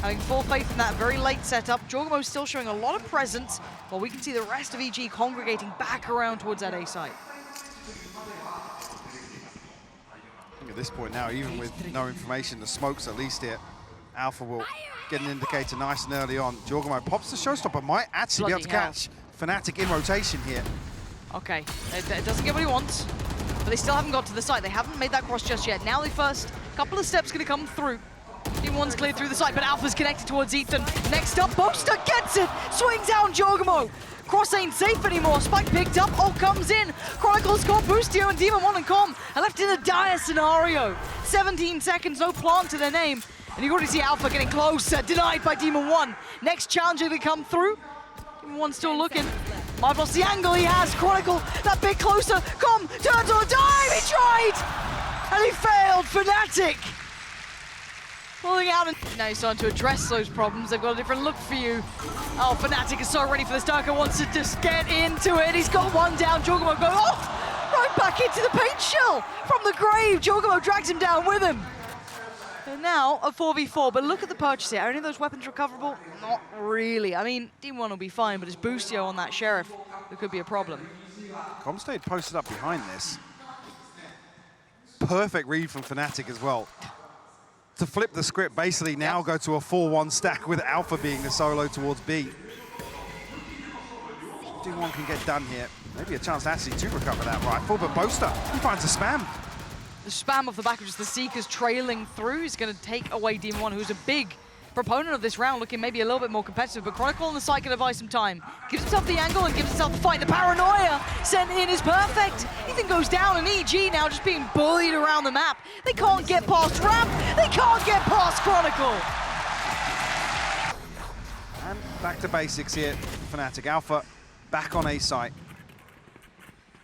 Having full faith in that very late setup. jawgemo still showing a lot of presence, while we can see the rest of EG congregating back around towards that A site.
I think at this point now, even with no information, the smoke's at least here. Alpha will get an indicator nice and early on. jawgemo pops the showstopper, might actually be able to catch FNATIC in rotation here.
Okay, it doesn't get what he wants, but they still haven't got to the site. They haven't made that cross just yet. Now the first couple of steps going to come through. Team 1's cleared through the site, but Alpha's connected towards Ethan. Next up, Boaster gets it! Swings down jawgemo. Cross ain't safe anymore. Spike picked up, ult comes in. Chronicle's got Boostio and Demon 1 and Com are left in a dire scenario. 17 seconds, no plant to their name. And you already see Alpha getting closer, denied by Demon 1. Next challenger to come through. Demon 1 still looking. Might lost the angle he has. Chronicle that bit closer. Com turns on a dime. He tried! And he failed. FNATIC pulling out, and now he's starting to address those problems. They've got a different look for you. Oh, FNATIC is so ready for this. Derke wants to just get into it. He's got one down. jawgemo goes off, right back into the paint shell from the grave. jawgemo drags him down with him. And now a 4v4, but look at the purchase here. Are any of those weapons recoverable? Not really. I mean, Team 1 will be fine, but it's Boostio on that Sheriff that could be a problem.
Com stayed posted up behind this. Perfect read from FNATIC as well. To flip the script, basically now go to a 4-1 stack with Alpha being the solo towards B. Team 1 can get done here. Maybe a chance actually to recover that rifle, but Boaster, he finds a spam.
The spam off the back of just the Seekers trailing through is going to take away Demon 1, who's a big proponent of this round, looking maybe a little bit more competitive, but Chronicle on the side can buy some time. Gives himself the angle and gives himself the fight. The paranoia sent in is perfect. Ethan goes down, and EG now just being bullied around the map. They can't get past Ramp. They can't get past Chronicle.
And back to basics here. FNATIC Alpha back on A site.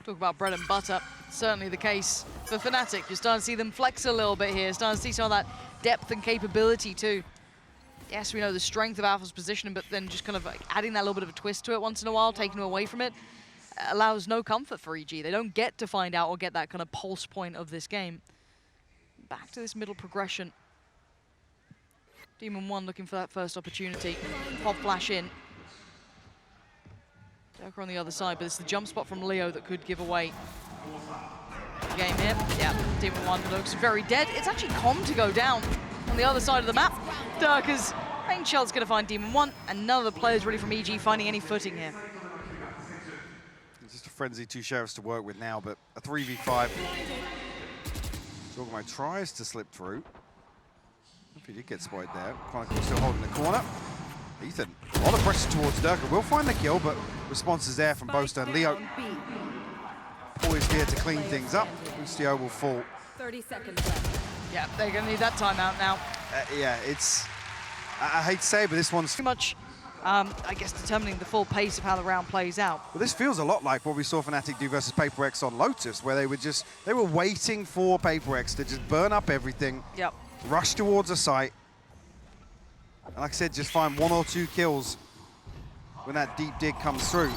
Talk about bread and butter. Certainly the case for FNATIC. You're starting to see them flex a little bit here. Starting to see some of that depth and capability too. Yes, we know the strength of Alpha's positioning, but then just kind of like adding that little bit of a twist to it once in a while, taking them away from it, allows no comfort for EG. They don't get to find out or get that kind of pulse point of this game. Back to this middle progression. Demon 1 looking for that first opportunity. Pop flash in. Derke on the other side, but it's the jump spot from Leo that could give away the game here. Yeah, Demon 1 looks very dead. It's actually Com to go down on the other side of the map. Derke's range shell's going to find Demon 1, and none of the players really from EG finding any footing here.
It's just a frenzy, two sheriffs to work with now, but a 3v5. jawgemo tries to slip through. If he did get spotted there. Chronicle still holding the corner. Ethan, a lot of pressure towards Derke. Will find the kill, but response is there from Boaster. Leo poised here to clean things up. Boostio will fall.
30 seconds left.
Yeah, they're going to need that timeout now.
Yeah, it's... I hate to say it, but this one's...
Too much, I guess, determining the full pace of how the round plays out.
Well, this feels a lot like what we saw FNATIC do versus Paper X on Lotus, where they were waiting for Paper X to just burn up everything, rush towards a site, and like I said, just find 1 or 2 kills when that deep dig comes through.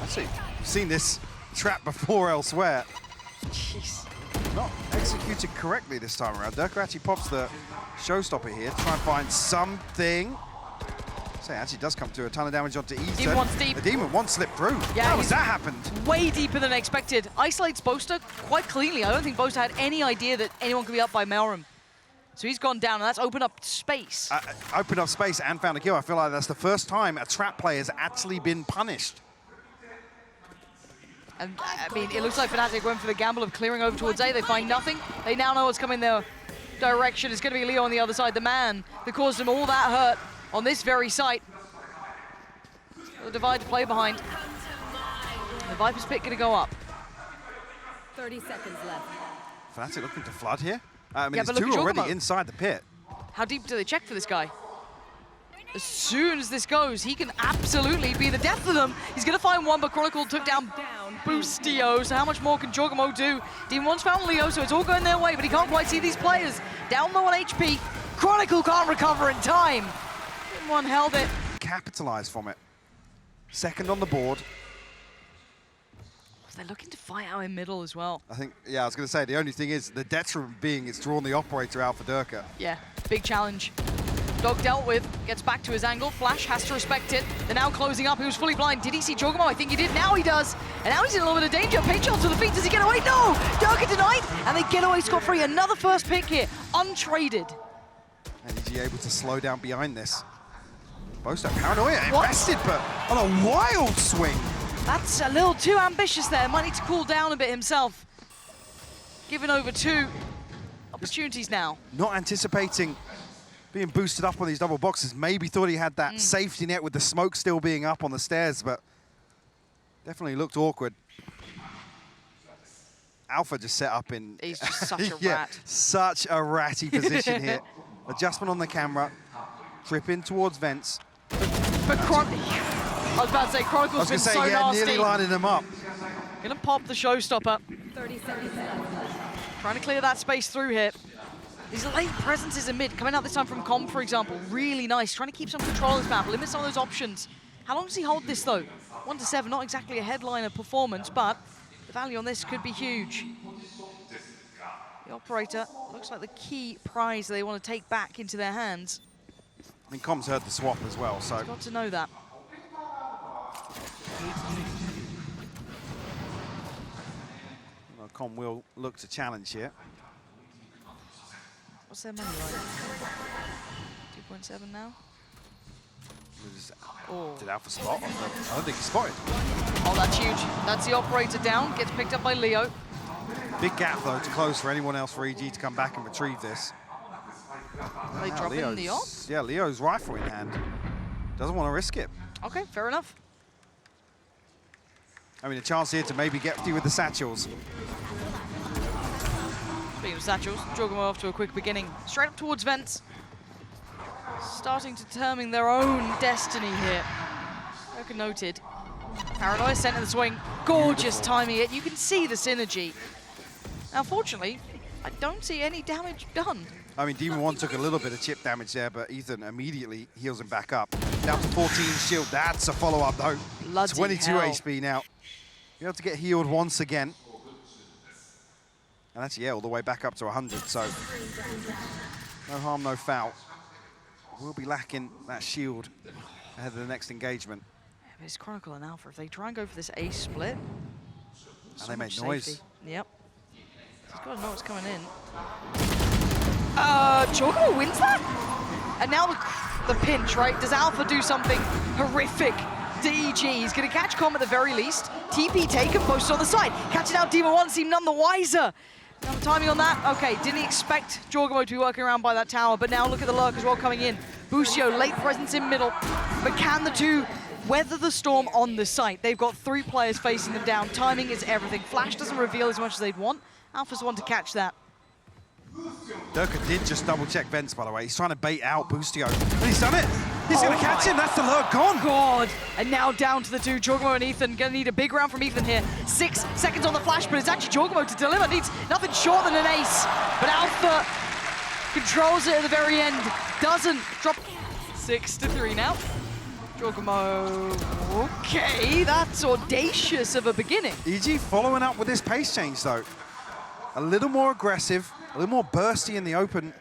Actually, we've seen this trap before elsewhere.
Jeez.
Not executed correctly this time around. Derke actually pops the showstopper here to try and find something. So it actually does come through a ton of damage onto Ethan.
Demon 1's deep.
The Demon 1 slipped through.
Yeah,
how has that happened?
Way deeper than expected. Isolates Boaster quite cleanly. I don't think Boaster had any idea that anyone could be up by Melrum. So he's gone down, and that's opened up space.
Opened up space and found a kill. I feel like that's the first time a trap player has actually been punished.
And I mean, it looks like FNATIC went for the gamble of clearing over towards A. They find nothing. They now know what's coming their direction. It's going to be Leo on the other side, the man that caused them all that hurt on this very site. The divide to play behind. The Viper's pick going to go up.
30 seconds left.
FNATIC looking to flood here. I mean,
Yeah,
there's
but look
two
at
already
jawgemo.
inside the pit.
How deep do they check for this guy? As soon as this goes, he can absolutely be the death of them. He's going to find one, but Chronicle took down Boostio, so how much more can jawgemo do? Demon One's found Leo, so it's all going their way, but he can't quite see these players. Down low on HP. Chronicle can't recover in time. Demon One held it.
Capitalize from it. Second on the board.
They're looking to fight out in middle as well.
I think, yeah, I was going to say, the only thing is, the detriment being it's drawn the operator out for Derke.
Yeah, big challenge. Dog dealt with, gets back to his angle. Flash has to respect it. They're now closing up. He was fully blind. Did he see jawgemo? I think he did. Now he does. And now he's in a little bit of danger. Page to the feet. Does he get away? No! Derke denied, and they get away scot-free. Another first pick here, untraded.
And is he able to slow down behind this? Boaster, paranoia,
What?
invested, but on a wild swing.
That's a little too ambitious there. Might need to cool down a bit himself. Giving over 2 opportunities now.
Not anticipating being boosted up on these double boxes. Maybe thought he had that safety net with the smoke still being up on the stairs, but definitely looked awkward. Alpha just set up in...
He's just such a
yeah,
rat.
Such a ratty position here. Adjustment on the camera. Trip in towards vents.
But I was about to say, Chronicle's been so
yeah,
nasty.
nearly lining them up.
Gonna pop the showstopper.
30 seconds left.
Trying to clear that space through here. These late presences in mid, coming out this time from Com, for example, really nice. Trying to keep some control of his map, limit some of those options. How long does he hold this, though? 1 to 7, not exactly a headliner performance, but the value on this could be huge. The operator looks like the key prize they want to take back into their hands.
I mean, Com's heard the swap as well, so...
Got to know that.
Well, Com will look to challenge here.
What's their money like? 2.7 now? Oh.
Did Alpha spot? I don't think he spotted.
Oh, that's huge. That's the operator down. Gets picked up by Leo.
Big gap, though, to close for anyone else for EG to come back and retrieve this.
Are they
Now
dropping
Leo's-
the op?
Yeah, Leo's rifle in hand. Doesn't want to risk it.
Okay, fair enough.
I mean, a chance here to maybe get you with the satchels.
Speaking of satchels, jawgemo off to a quick beginning. Straight up towards vents. Starting to determine their own destiny here. Derke noted. Paranoia sent in the swing. Gorgeous timing it. You can see the synergy. Now, fortunately, I don't see any damage done.
I mean, Demon One took a little bit of chip damage there, but Ethan immediately heals him back up. Down to 14 shield. That's a follow-up, though.
Bloody
22
hell.
HP now. You're able to get healed once again. And that's, yeah, all the way back up to 100, so no harm, no foul. We'll be lacking that shield ahead of the next engagement.
Yeah, but it's Chronicle and Alpha. If they try and go for this ace split,
And they make noise.
Yep. He's got to know what's coming in. jawgemo wins that? And now the pinch, right? Does Alpha do something horrific to EG? He's going to catch Com at the very least. TP taken, posted on the side. Catching out Demon One, seemed none the wiser. Now the timing on that, okay, didn't expect jawgemo to be working around by that tower, but now look at the lurk as well coming in. Boostio, late presence in middle, but can the two weather the storm on the site? They've got 3 players facing them down. Timing is everything. Flash doesn't reveal as much as they'd want. Alpha's the one to catch that.
Derke did just double-check vents, by the way. He's trying to bait out Boostio. And he's done it! He's going to catch him! That's the lurk gone!
God! And now down to the 2, jawgemo and Ethan. Gonna need a big round from Ethan here. 6 seconds on the flash, but it's actually jawgemo to deliver. Needs nothing short than an ace. But Alpha controls it at the very end. Doesn't drop 6 to 3 now. jawgemo, okay, that's audacious of a beginning.
EG following up with this pace change, though. A little more aggressive, a little more bursty in the open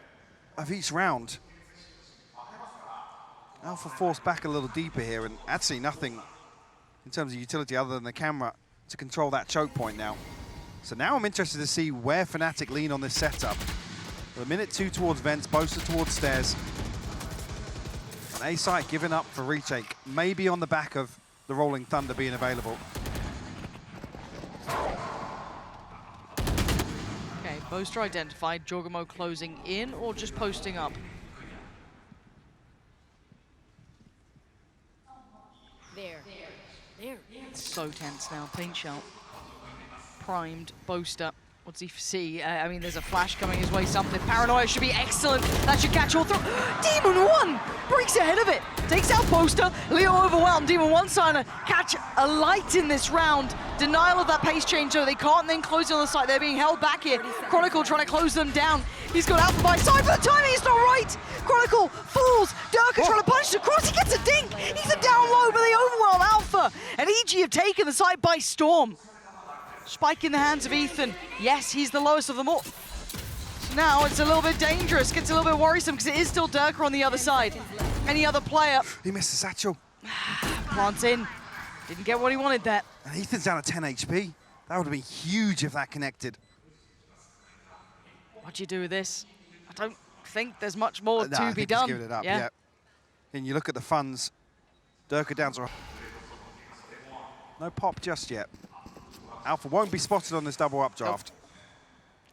of each round. Alpha forced back a little deeper here, and actually nothing in terms of utility other than the camera to control that choke point now. So now I'm interested to see where FNATIC lean on this setup. A minute 2 towards vents, Boaster towards stairs. And A-site giving up for retake, maybe on the back of the Rolling Thunder being available.
Okay, Boaster identified. jawgemo closing in or just posting up?
There.
It's so tense now. Paint shell. Primed. Boaster. What's he see? I mean, there's a flash coming his way. Something. Paranoia should be excellent. That should catch all through. Demon 1 breaks ahead of it. Takes out Boaster. Leo overwhelmed. Demon 1 trying to catch a light in this round. Denial of that pace change, though. They can't then close it on the side. They're being held back here. Chronicle trying to close them down. He's got Alpha by side, but the timing is not right. Chronicle falls. Derke trying to punch across. He gets a dink. He's a down low, but they overwhelm Alpha. And EG have taken the side by storm. Spike in the hands of Ethan. Yes, he's the lowest of them all. So now it's a little bit dangerous. Gets a little bit worrisome because it is still Derke on the other side. Any other player.
He missed the satchel.
Plants in. Didn't get what he wanted there.
And Ethan's down at 10 HP. That would have been huge if that connected.
What do you do with this? I don't think there's much more
No,
to
I
be
think
done.
just give it up, yeah. And you look at the funds. Derke down to... No pop just yet. Alpha won't be spotted on this double updraft.
Nope.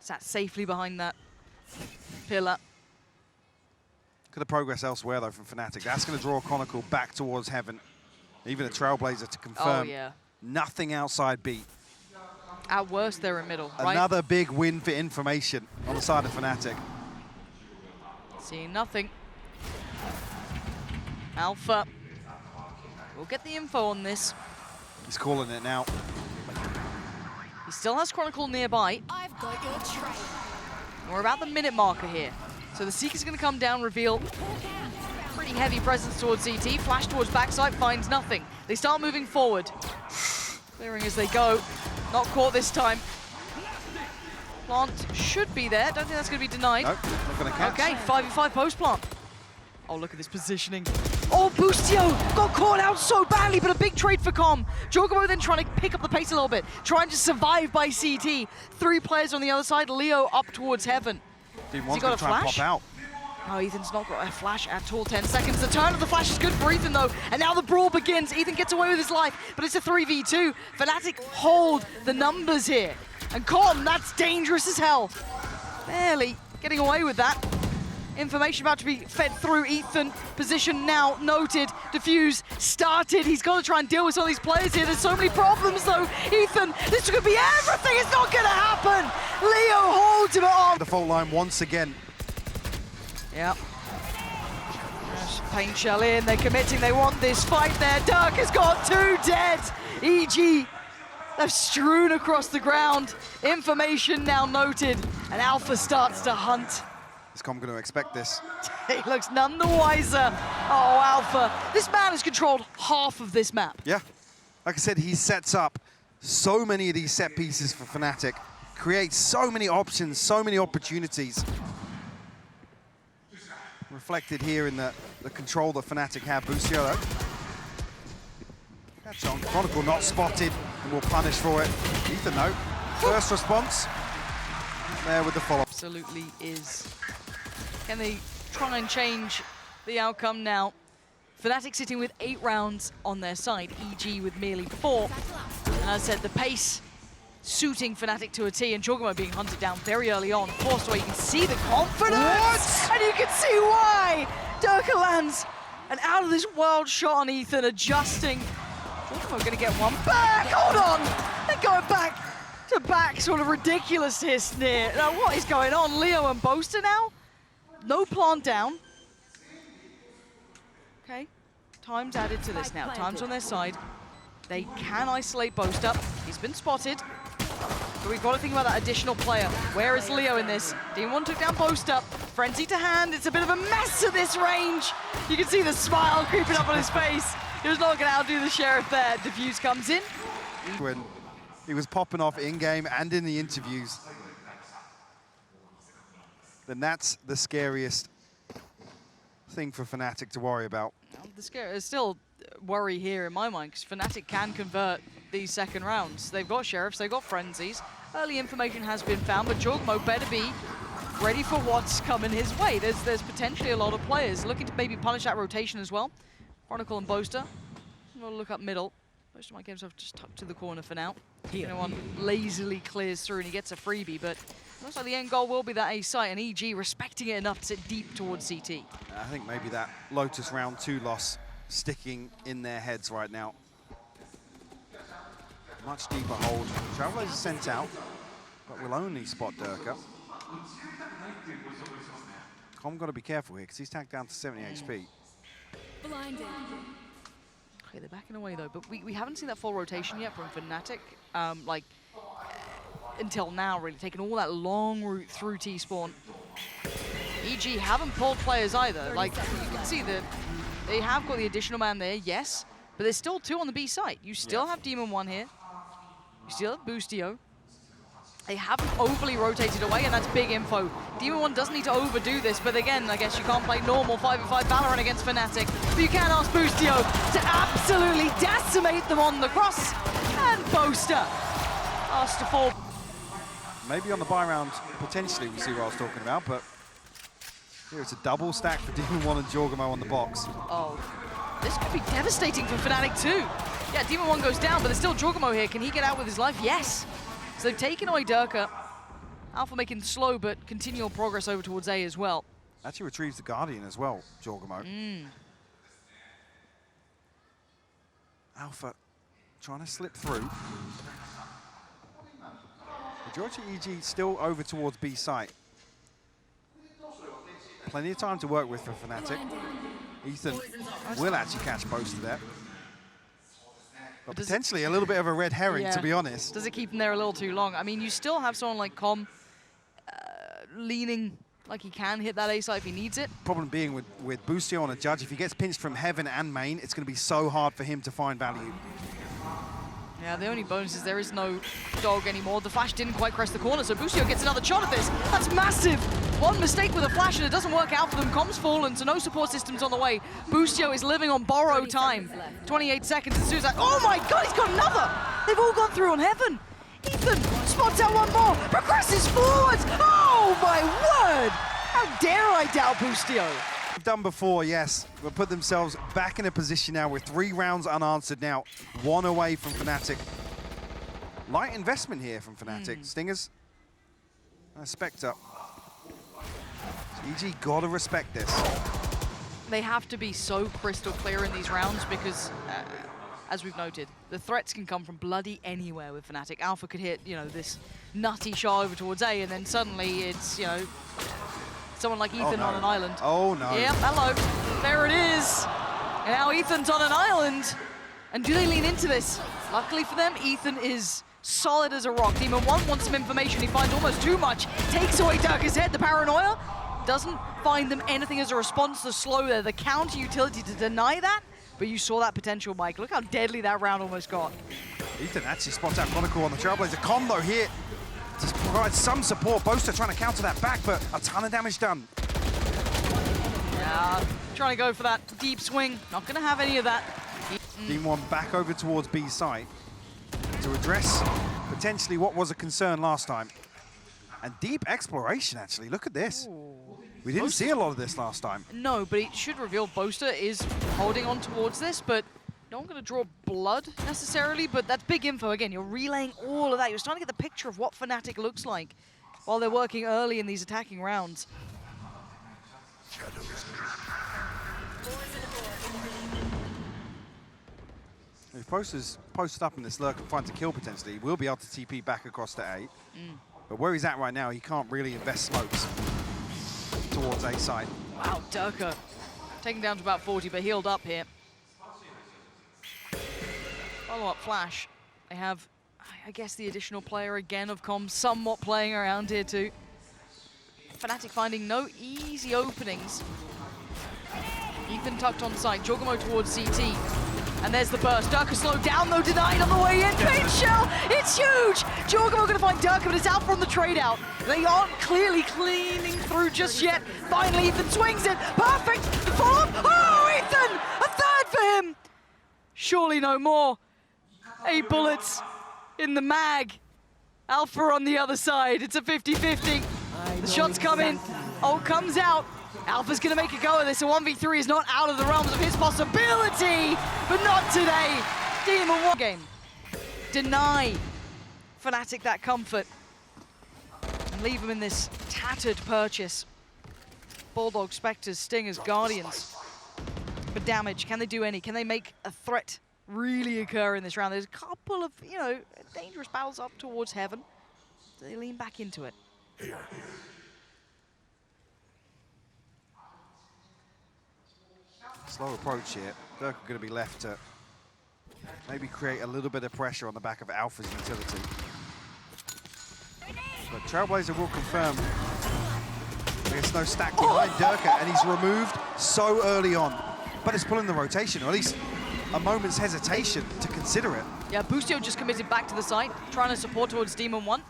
Sat safely behind that pillar.
Look at the progress elsewhere, though, from FNATIC. That's going to draw Chronicle back towards heaven. Even a Trailblazer to confirm.
Oh, yeah.
Nothing outside B.
At worst, they're in middle, right?
Another big win for information on the side of FNATIC.
Seeing nothing. Alpha. We'll get the info on this.
He's calling it now.
He still has Chronicle nearby.
I've got your train.
We're about the minute marker here. So the Seeker's going to come down, reveal pretty heavy presence towards CT. Flash towards backside, finds nothing. They start moving forward. Clearing as they go. Not caught this time. Plant should be there. Don't think that's going to be denied.
Nope, not going to catch.
Okay, 5v5 post plant. Oh, look at this positioning. Oh, Boostio got caught out so badly, but a big trade for Com. jawgemo then trying to pick up the pace a little bit, trying to survive by CT. 3 players on the other side, Leo up towards heaven.
Team
Has
one's
he got
going
a
to try and
flash?
pop out.
Oh, Ethan's not got a flash at all. 10 seconds. The turn of the flash is good for Ethan, though. And now the brawl begins. Ethan gets away with his life, but it's a 3v2. FNATIC hold the numbers here. And Com, that's dangerous as hell. Barely getting away with that. Information about to be fed through Ethan. Position now noted. Diffuse started. He's got to try and deal with some of these players here. There's so many problems, though. Ethan, this could be everything. It's not going to happen. Leo holds him on.
The fault line once again.
Yep. Paint shell in. They're committing. They want this fight there. Derke has got 2 dead. EG left strewn across the ground. Information now noted. And Alpha starts to hunt.
Is Com going to expect this?
He looks none the wiser. Oh, Alpha. This man has controlled half of this map.
Yeah. Like I said, he sets up so many of these set pieces for FNATIC, creates so many options, so many opportunities. Reflected here in the control that FNATIC have. Boostio, though. Catch on. Chronicle not spotted and will punish for it. Ethan, though. First response. There with the follow-up.
Absolutely is. Can they try and change the outcome now? FNATIC sitting with 8 rounds on their side, EG with merely 4. And as I said, the pace suiting FNATIC to a T, and jawgemo being hunted down very early on, forced away. You can see the confidence!
What?
And you can see why! Derke lands an out-of-this-world shot on Ethan, adjusting. jawgemo gonna get one back! Hold on! They're going back to back, sort of ridiculous here, Sneer. Now, what is going on? Leo and Boaster now? No plant down. Okay, time's added to this now. Time's on their side. They can isolate Boaster. He's been spotted. But we've got to think about that additional player. Where is Leo in this? D1 took down Boaster. Frenzy to hand. It's a bit of a mess at this range. You can see the smile creeping up on his face. He was not going to outdo the Sheriff there. Diffuse comes in.
When he was popping off in-game and in the interviews, then that's the scariest thing for FNATIC to worry about.
There's still worry here in my mind, because FNATIC can convert these second rounds. They've got Sheriffs, they've got Frenzies. Early information has been found, but jawgemo better be ready for what's coming his way. There's potentially a lot of players looking to maybe punish that rotation as well. Chronicle and Boaster. We'll look up middle. Most of my games have just tucked to the corner for now. Anyone lazily clears through and he gets a freebie, but looks like the end goal will be that A site, and EG respecting it enough to sit deep towards CT.
I think maybe that Lotus round 2 loss sticking in their heads right now. Much deeper hold. Travelers are sent out, but will only spot Derke. Com got to be careful here because he's tagged down to 70 HP.
Blinded.
Okay, they're backing away though, but we haven't seen that full rotation yet from FNATIC. Like, until now, really, taking all that long route through T-spawn. EG haven't pulled players either. Like, you can see that they have got the additional man there, yes, but there's still 2 on the B site. You still have Demon 1 here. You still have Boostio. They haven't overly rotated away, and that's big info. Demon 1 doesn't need to overdo this, but again, I guess you can't play normal 5v5 Valorant against FNATIC. But you can ask Boostio to absolutely decimate them on the cross. And Boaster asked to fall.
Maybe on the buy round, potentially, we see what I was talking about, but here it's a double stack for Demon 1 and jawgemo on the box.
Oh, this could be devastating for FNATIC too. Yeah, Demon 1 goes down, but there's still jawgemo here. Can he get out with his life? Yes. So they've taken away Derke. Alpha making slow but continual progress over towards A as well.
Actually retrieves the Guardian as well, jawgemo. Alpha trying to slip through. Majority EG still over towards B site. Plenty of time to work with for FNATIC. Ethan will actually catch Boaster there. But potentially a little bit of a red herring, to be honest.
Does it keep him there a little too long? I mean, you still have someone like Com leaning like he can hit that A site if he needs it.
Problem being with Boostio on a judge, if he gets pinched from heaven and main, it's going to be so hard for him to find value.
Yeah, the only bonus is there is no dog anymore. The flash didn't quite crest the corner, so Boostio gets another shot at this. That's massive! One mistake with a flash and it doesn't work out for them. Com's fallen, so no support systems on the way. Boostio is living on borrowed time. 28 seconds, and Suicide. Oh my god, he's got another! They've all gone through on heaven. Ethan spots out one more, progresses forwards. Oh my word! How dare I doubt Boostio?
Done before, yes, but put themselves back in a position now with 3 rounds unanswered now, 1 away from FNATIC. Light investment here from FNATIC. Stingers, Spectre. EG gotta respect this.
They have to be so crystal clear in these rounds because, as we've noted, the threats can come from bloody anywhere with FNATIC. Alpha could hit, you know, this nutty shot over towards A, and then suddenly it's, you know, someone like Ethan on an island.
Oh no.
Yep, hello. There it is. And now Ethan's on an island. And do they lean into this? Luckily for them, Ethan is solid as a rock. Demon 1 wants some information. He finds almost too much. Takes away Derke's head. The paranoia doesn't find them anything as a response to slow there. The counter utility to deny that. But you saw that potential, Mike. Look how deadly that round almost got.
Ethan actually spots out Chronicle on the Trailblazer combo here to provide some support. Boaster trying to counter that back, but a ton of damage done.
Yeah, trying to go for that deep swing. Not going to have any of that.
Demon 1 back over towards B site to address potentially what was a concern last time. And deep exploration, actually. Look at this.
Ooh.
We didn't see a lot of this last time.
No, but it should reveal Boaster is holding on towards this, but no one going to draw blood necessarily, but that's big info. Again, you're relaying all of that. You're starting to get the picture of what FNATIC looks like while they're working early in these attacking rounds.
If Boaster's posted up in this lurk and finds a kill potentially, he will be able to TP back across to A. But where he's at right now, he can't really invest smokes towards A side.
Wow, Derke taken down to about 40, but healed up here. Follow-up flash. They have, I guess, the additional player again of Com somewhat playing around here too. FNATIC finding no easy openings. Ethan tucked on site, jawgemo towards CT. And there's the burst. Derke slowed down though, denied on the way in. Paint shell, it's huge! jawgemo gonna find Derke, but it's out from the trade out. They aren't clearly cleaning through just yet. Finally, Ethan swings it. Perfect! The follow-up. Oh, Ethan! A third for him! Surely no more. 8 bullets in the mag. Alpha on the other side. It's a 50-50. The shots come in. Ult comes out. Alpha's gonna make a go of this. A 1v3 is not out of the realms of his possibility, but not today. Demon one game. Deny FNATIC that comfort and leave him in this tattered purchase. Bulldog, Spectres, Stingers, Guardians. For damage, can they do any? Can they make a threat really occur in this round? There's a couple of, you know, dangerous battles up towards heaven. Do they lean back into it?
Slow approach here. Derke are going to be left to maybe create a little bit of pressure on the back of Alpha's utility. But Trailblazer will confirm there's no stack behind Derke, and he's removed so early on. But it's pulling the rotation, or at least a moment's hesitation to consider it.
Yeah, Boostio just committed back to the site, trying to support towards Demon 1.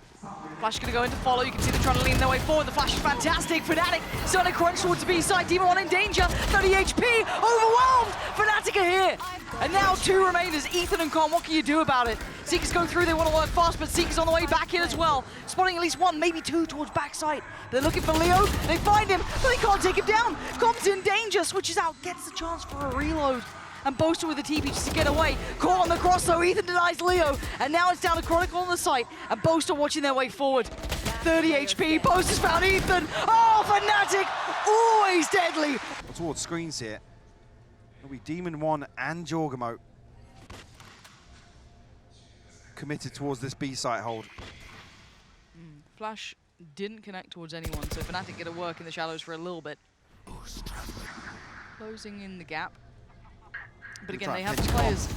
Flash gonna go in to follow. You can see them trying to lean their way forward. The flash is fantastic. FNATIC starting to crunch towards the B side. Demon 1 in danger. 30 HP. Overwhelmed. FNATIC are here. And now 2 remainers, Ethan and Con. What can you do about it? Seekers go through. They want to work fast, but Seekers on the way back in as well. Spotting at least 1, maybe 2 towards backside. They're looking for Leo. They find him, but they can't take him down. Com's in danger. Switches out. Gets the chance for a reload. And Boaster with the TP just to get away. Caught on the cross though, Ethan denies Leo. And now it's down to Chronicle on the site. And Boaster watching their way forward. 30 HP, Boaster's found Ethan. Oh, FNATIC, always deadly.
Towards screens here. It'll be Demon 1 and jawgemo committed towards this B site hold.
Flash didn't connect towards anyone, so FNATIC get to work in the shadows for a little bit. Closing in the gap. But again, they have players.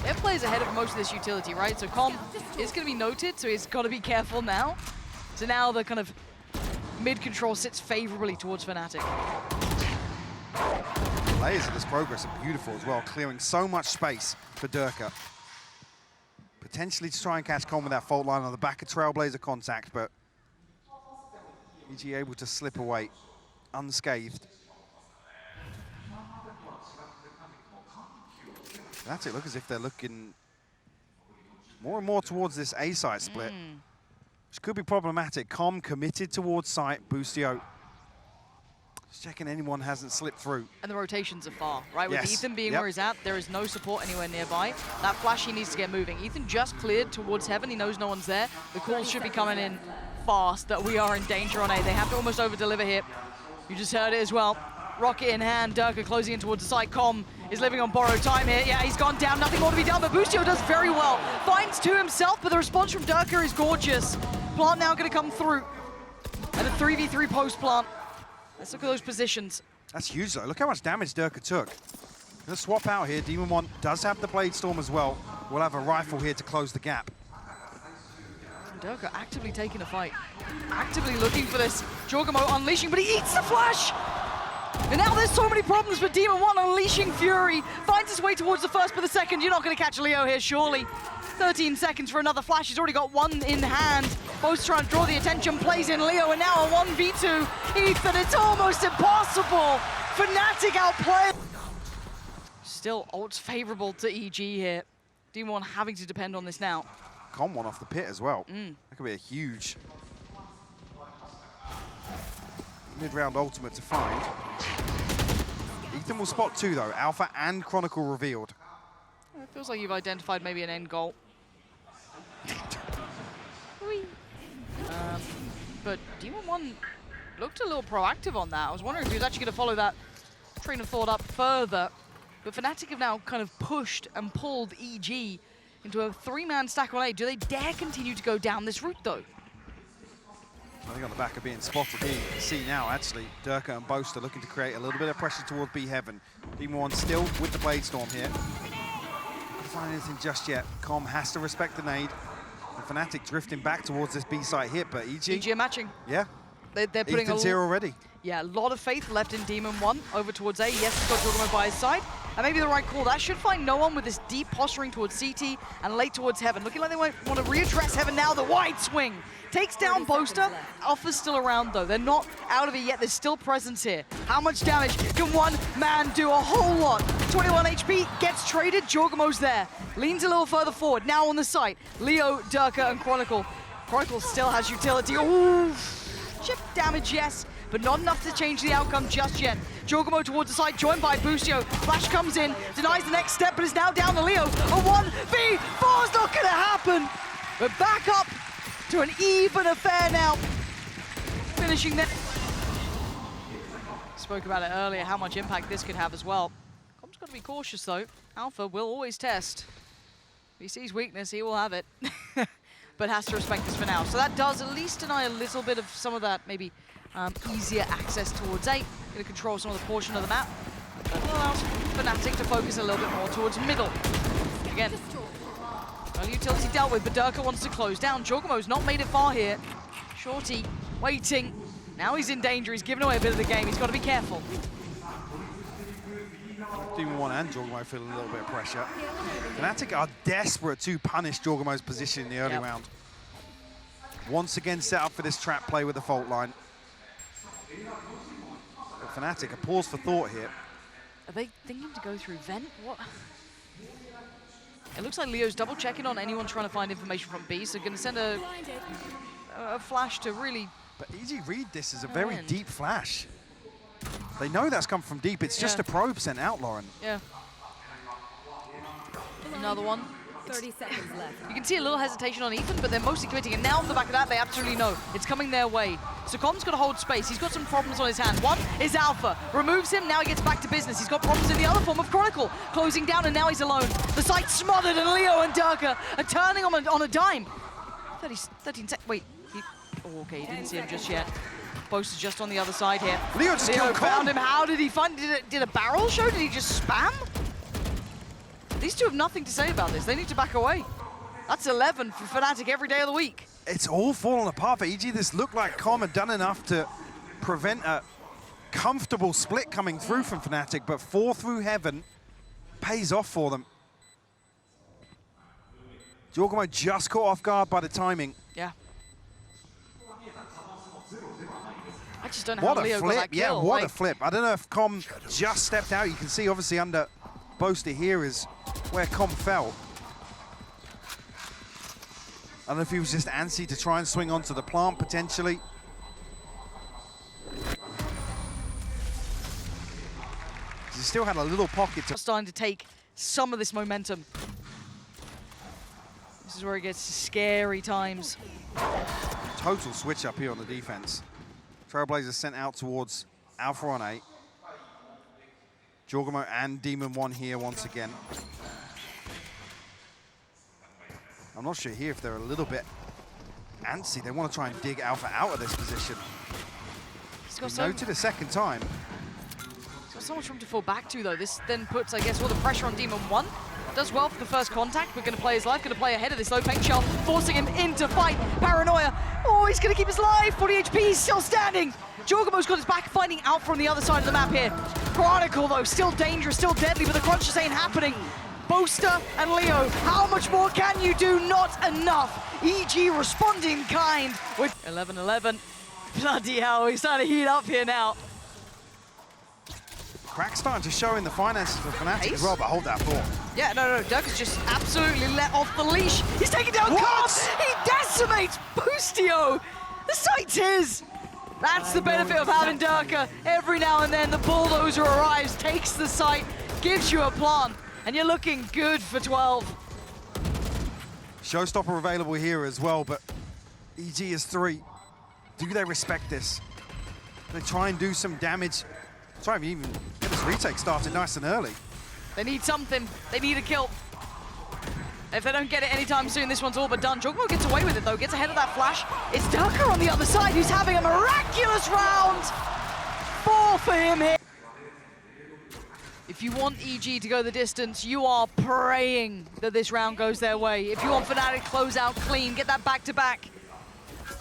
They have players ahead of most of this utility, right? So Com is going to be noted, so he's got to be careful now. So now the kind of mid-control sits favorably towards FNATIC.
Layers of this progress are beautiful as well, clearing so much space for Derke. Potentially to try and catch Com with that fault line on the back of Trailblazer contact, but EG able to slip away unscathed. That's it, look as if they're looking more and more towards this A site split, which could be problematic. Com committed towards site, Boostio. Just checking anyone hasn't slipped through.
And the rotations are far, right? With
Yes.
Ethan being where he's at, there is no support anywhere nearby. That flash, he needs to get moving. Ethan just cleared towards heaven. He knows no one's there. The calls should be coming in fast that we are in danger on A. They have to almost over-deliver here. You just heard it as well. Rocket in hand, Derke closing in towards the side. Com is living on borrowed time here. Yeah, he's gone down, nothing more to be done, but Boostio does very well. Finds 2 himself, but the response from Derke is gorgeous. Plant now gonna come through. And a 3v3 post plant. Let's look at those positions.
That's huge though, look how much damage Derke took. Gonna swap out here, Demon 1 does have the Blade Storm as well. We'll have a rifle here to close the gap.
Derke actively taking a fight. Actively looking for this. jawgemo unleashing, but he eats the flash! And now there's so many problems for Demon 1 unleashing Fury. Finds his way towards the first, but the second. You're not going to catch Leo here, surely. 13 seconds for another flash. He's already got 1 in hand. Both trying to draw the attention, plays in Leo, and now a 1v2. Ethan, it's almost impossible. FNATIC outplay. Still, ult's favorable to EG here. Demon 1 having to depend on this now.
Com one off the pit as well. That could be a huge mid-round ultimate to find. Ethan will spot 2 though, Alpha and Chronicle revealed.
It feels like you've identified maybe an end goal. But Demon 1 looked a little proactive on that. I was wondering if he was actually going to follow that train of thought up further. But FNATIC have now kind of pushed and pulled EG into a 3-man stack on A. Do they dare continue to go down this route though?
I think on the back of being spotted here, you can see now actually Derke and Boaster looking to create a little bit of pressure towards B heaven. Demon 1 still with the Blade Storm here. Can't find anything just yet. Com has to respect the nade. And FNATIC drifting back towards this B site hit, but EG
are matching.
Yeah.
They're putting
Ethan's here already.
Yeah, a lot of faith left in Demon 1 over towards A. Yes, he's got jawgemo by his side. And maybe the right call. That should find no one with this deep posturing towards CT and late towards Heaven. Looking like they might want to readdress Heaven now. The wide swing takes down Boaster. Alpha's still around though. They're not out of it yet. There's still presence here. How much damage can one man do? A whole lot. 21 HP gets traded. jawgemo's there. Leans a little further forward. Now on the site. Leo, Derke, and Chronicle. Chronicle still has utility. Ooh. chip damage, yes, but not enough to change the outcome just yet. jawgemo towards the side, joined by Boostio. Flash comes in, denies the next step, but is now down to Leo. A 1v4 is not gonna happen. We're back up to an even affair now. Finishing that. Spoke about it earlier, how much impact this could have as well. Com's got to be cautious though. Alpha will always test. If he sees weakness, he will have it. But has to respect this for now. So that does at least deny a little bit of some of that maybe easier access towards A. Gonna control some of the portion of the map. That allows FNATIC to focus a little bit more towards middle. Again, early utility dealt with, but Derke wants to close down. jawgemo's not made it far here. Shorty waiting. Now he's in danger. He's giving away a bit of the game. He's got to be careful.
Demon 1 and jawgemo feel a little bit of pressure. FNATIC are desperate to punish jawgemo's position in the early round. Once again set up for this trap play with the fault line. But FNATIC, a pause for thought here.
Are they thinking to go through vent? What? It looks like Leo's double checking on anyone trying to find information from B, so going to send a flash to really...
But EG read this as a very deep flash. They know that's come from deep. It's just a probe sent out, Lauren.
Yeah. Another one.
30 seconds left.
You can see a little hesitation on Ethan, but they're mostly committing. And now off the back of that, they absolutely know it's coming their way. So Com's got to hold space. He's got some problems on his hand. One is Alpha. Removes him, now he gets back to business. He's got problems in the other form of Chronicle. Closing down, and now he's alone. The site's smothered, and Leo and Derke are turning on a dime. 13 seconds. Wait. Oh, okay, he didn't see him just yet. Boaster's just on the other side here.
Leo just killed
found him. How did he find it? Did a barrel show? Did he just spam? These two have nothing to say about this. They need to back away. That's 11 for FNATIC every day of the week.
It's all fallen apart for EG. This looked like Com had done enough to prevent a comfortable split coming through from FNATIC, but 4 through heaven pays off for them. jawgemo just caught off guard by the timing.
Yeah. I just don't know how Leo got that kill.
Yeah, what a flip. I don't know if Com just stepped out. You can see obviously under Boaster here is where Com fell. I don't know if he was just antsy to try and swing onto the plant potentially. He still had a little pocket to...
Starting to take some of this momentum. This is where it gets to scary times.
Total switch up here on the defense. Trailblazers sent out towards Alpha on A. jawgemo and Demon 1 here once again. I'm not sure here if they're a little bit antsy. They want to try and dig Alpha out of this position. He's noted a second time.
He's got so much room to fall back to, though. This then puts, I guess, all the pressure on Demon 1. Does well for the first contact, but going to play his life, going to play ahead of this low paint shell, forcing him into fight. Paranoia. Oh, he's going to keep his life. 40 HP, he's still standing. jawgemo's got his back, finding Alpha on the other side of the map here. Chronicle, though, still dangerous, still deadly, but the crunch just ain't happening. Boaster and Leo, how much more can you do? Not enough. EG responding kind with 11-11. Bloody hell, he's starting to heat up here now.
Crack starting to show in the finances for FNATIC as well, but hold that thought.
Yeah, no, Derke's just absolutely let off the leash. He's taking down Cards. He decimates Boostio. The site's his. That's the benefit of having Derke. Every now and then, the bulldozer arrives, takes the site, gives you a plant, and you're looking good for 12.
Showstopper available here as well, but EG is 3. Do they respect this? They try and do some damage. Try and even get this retake started nice and early.
They need something. They need a kill. If they don't get it anytime soon, this one's all but done. jawgemo gets away with it, though. Gets ahead of that flash. It's Derke on the other side who's having a miraculous round. 4 for him here. If you want EG to go the distance, you are praying that this round goes their way. If you want FNATIC close out clean, get that back-to-back,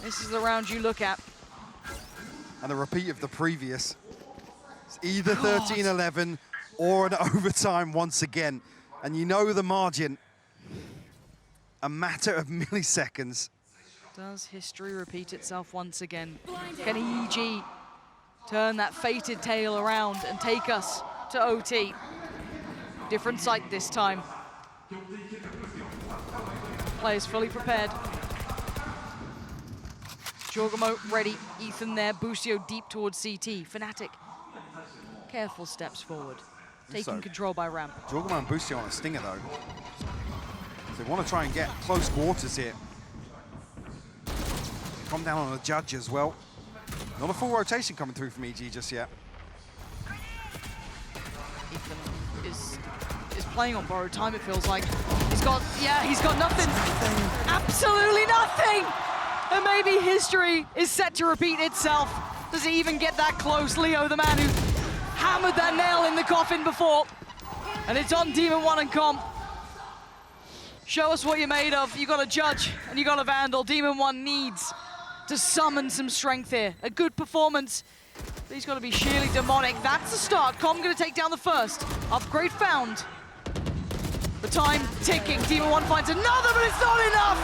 this is the round you look at.
And a repeat of the previous. It's either 13-11 or an overtime once again. And you know the margin. A matter of milliseconds.
Does history repeat itself once again? Can EG turn that fated tale around and take us to OT? Different site this time. Players fully prepared. jawgemo ready, Ethan there, Boostio deep towards CT. FNATIC, careful steps forward, taking control by ramp.
jawgemo and Boostio on a stinger though. They want to try and get close quarters here. Come down on a judge as well. Not a full rotation coming through from EG just yet.
Ethan is playing on borrowed time, it feels like. He's got nothing. Absolutely nothing! And maybe history is set to repeat itself. Does he even get that close? Leo, the man who hammered that nail in the coffin before. And it's on Demon 1 and Comp. Show us what you're made of. You got a judge and you got a vandal. Demon 1 needs to summon some strength here. A good performance. But he's got to be sheerly demonic. That's the start. Com going to take down the first. Upgrade found. The time ticking. Demon 1 finds another, but it's not enough.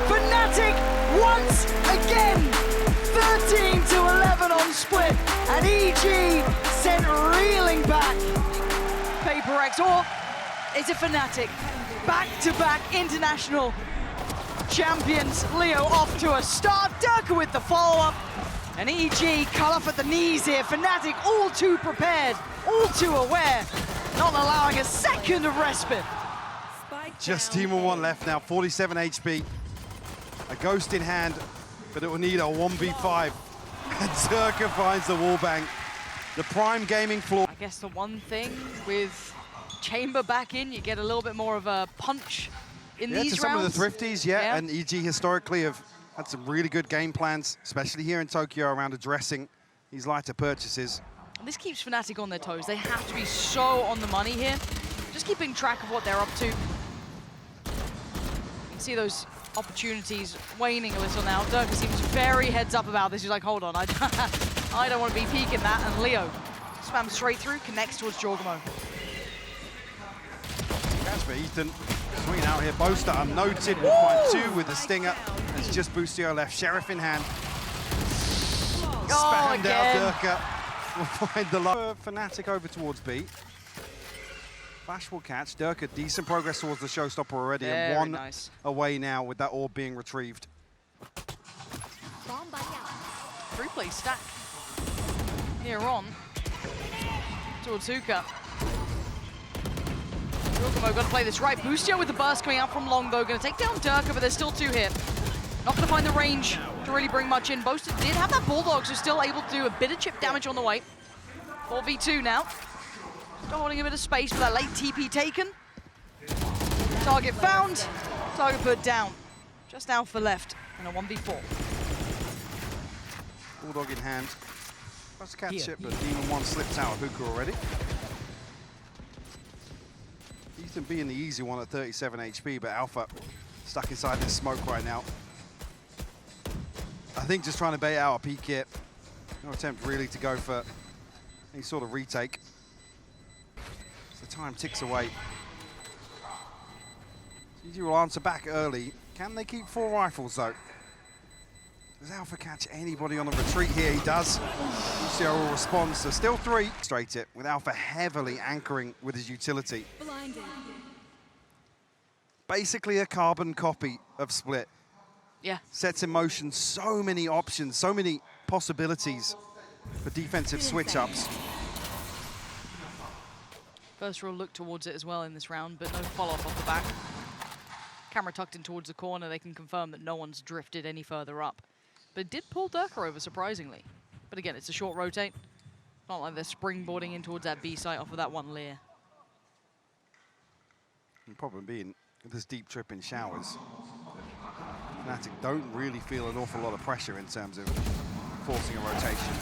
FNATIC once again. 13 to 11 on split. And EG sent reeling back. Paper X, or is it FNATIC? Back-to-back international champions. Leo off to a start. Derke with the follow-up. And EG cut off at the knees here. FNATIC all too prepared, all too aware, not allowing a second of respite.
Just Demon 1 left now, 47 HP. A ghost in hand, but it will need a 1v5. And Derke finds the wallbang. The prime gaming floor.
I guess the one thing with Chamber back in, you get a little bit more of a punch in these
to
rounds.
some of the thrifties, and EG historically have had some really good game plans, especially here in Tokyo around addressing these lighter purchases.
And this keeps FNATIC on their toes. They have to be so on the money here. Just keeping track of what they're up to. You can see those opportunities waning a little now. Derke seems very heads up about this. He's like, hold on, I don't want to be peeking that. And Leo spams straight through, connects towards jawgemo.
Catch for Ethan, swinging out here. Boaster unnoted, will find two with the stinger. It's just Boostio left, Sheriff in hand. Spammed out Derke. Will find the low. FNATIC over towards B. Flash will catch. Derke, decent progress towards the showstopper already.
Very
and one
nice.
away now with that orb being retrieved.
Three-play stack here on towards Hookah. jawgemo got to play this right. Boostio with the burst coming out from long though. Going to take down Derke, but there's still two here. Not going to find the range to really bring much in. Boaster did have that Bulldog, so still able to do a bit of chip damage on the way. 4v2 now. Still holding a bit of space for that late TP taken. Target found. Target put down. Just Alpha left in a 1v4.
Bulldog in hand. Tries to catch it, but Demon 1 slips out of Hookah already. Ethan being the easy one at 37 HP, but Alpha stuck inside this smoke right now. I think just trying to bait out a peek hit. No attempt really to go for any sort of retake. As the time ticks away. CG will answer back early. Can they keep 4 rifles though? Does Alpha catch anybody on the retreat here? He does. Boostio will respond, so still 3. Straight it, with Alpha heavily anchoring with his utility.
Blinded.
Basically a carbon copy of Split.
Yeah.
Sets in motion so many options, so many possibilities for defensive switch-ups.
First real look towards it as well in this round, but no follow-up off the back. Camera tucked in towards the corner. They can confirm that no one's drifted any further up. But it did pull Derke over, surprisingly. But again, it's a short rotate. Not like they're springboarding in towards that B site off of that one Lear.
The problem being, with this deep trip in showers, FNATIC don't really feel an awful lot of pressure in terms of forcing a rotation.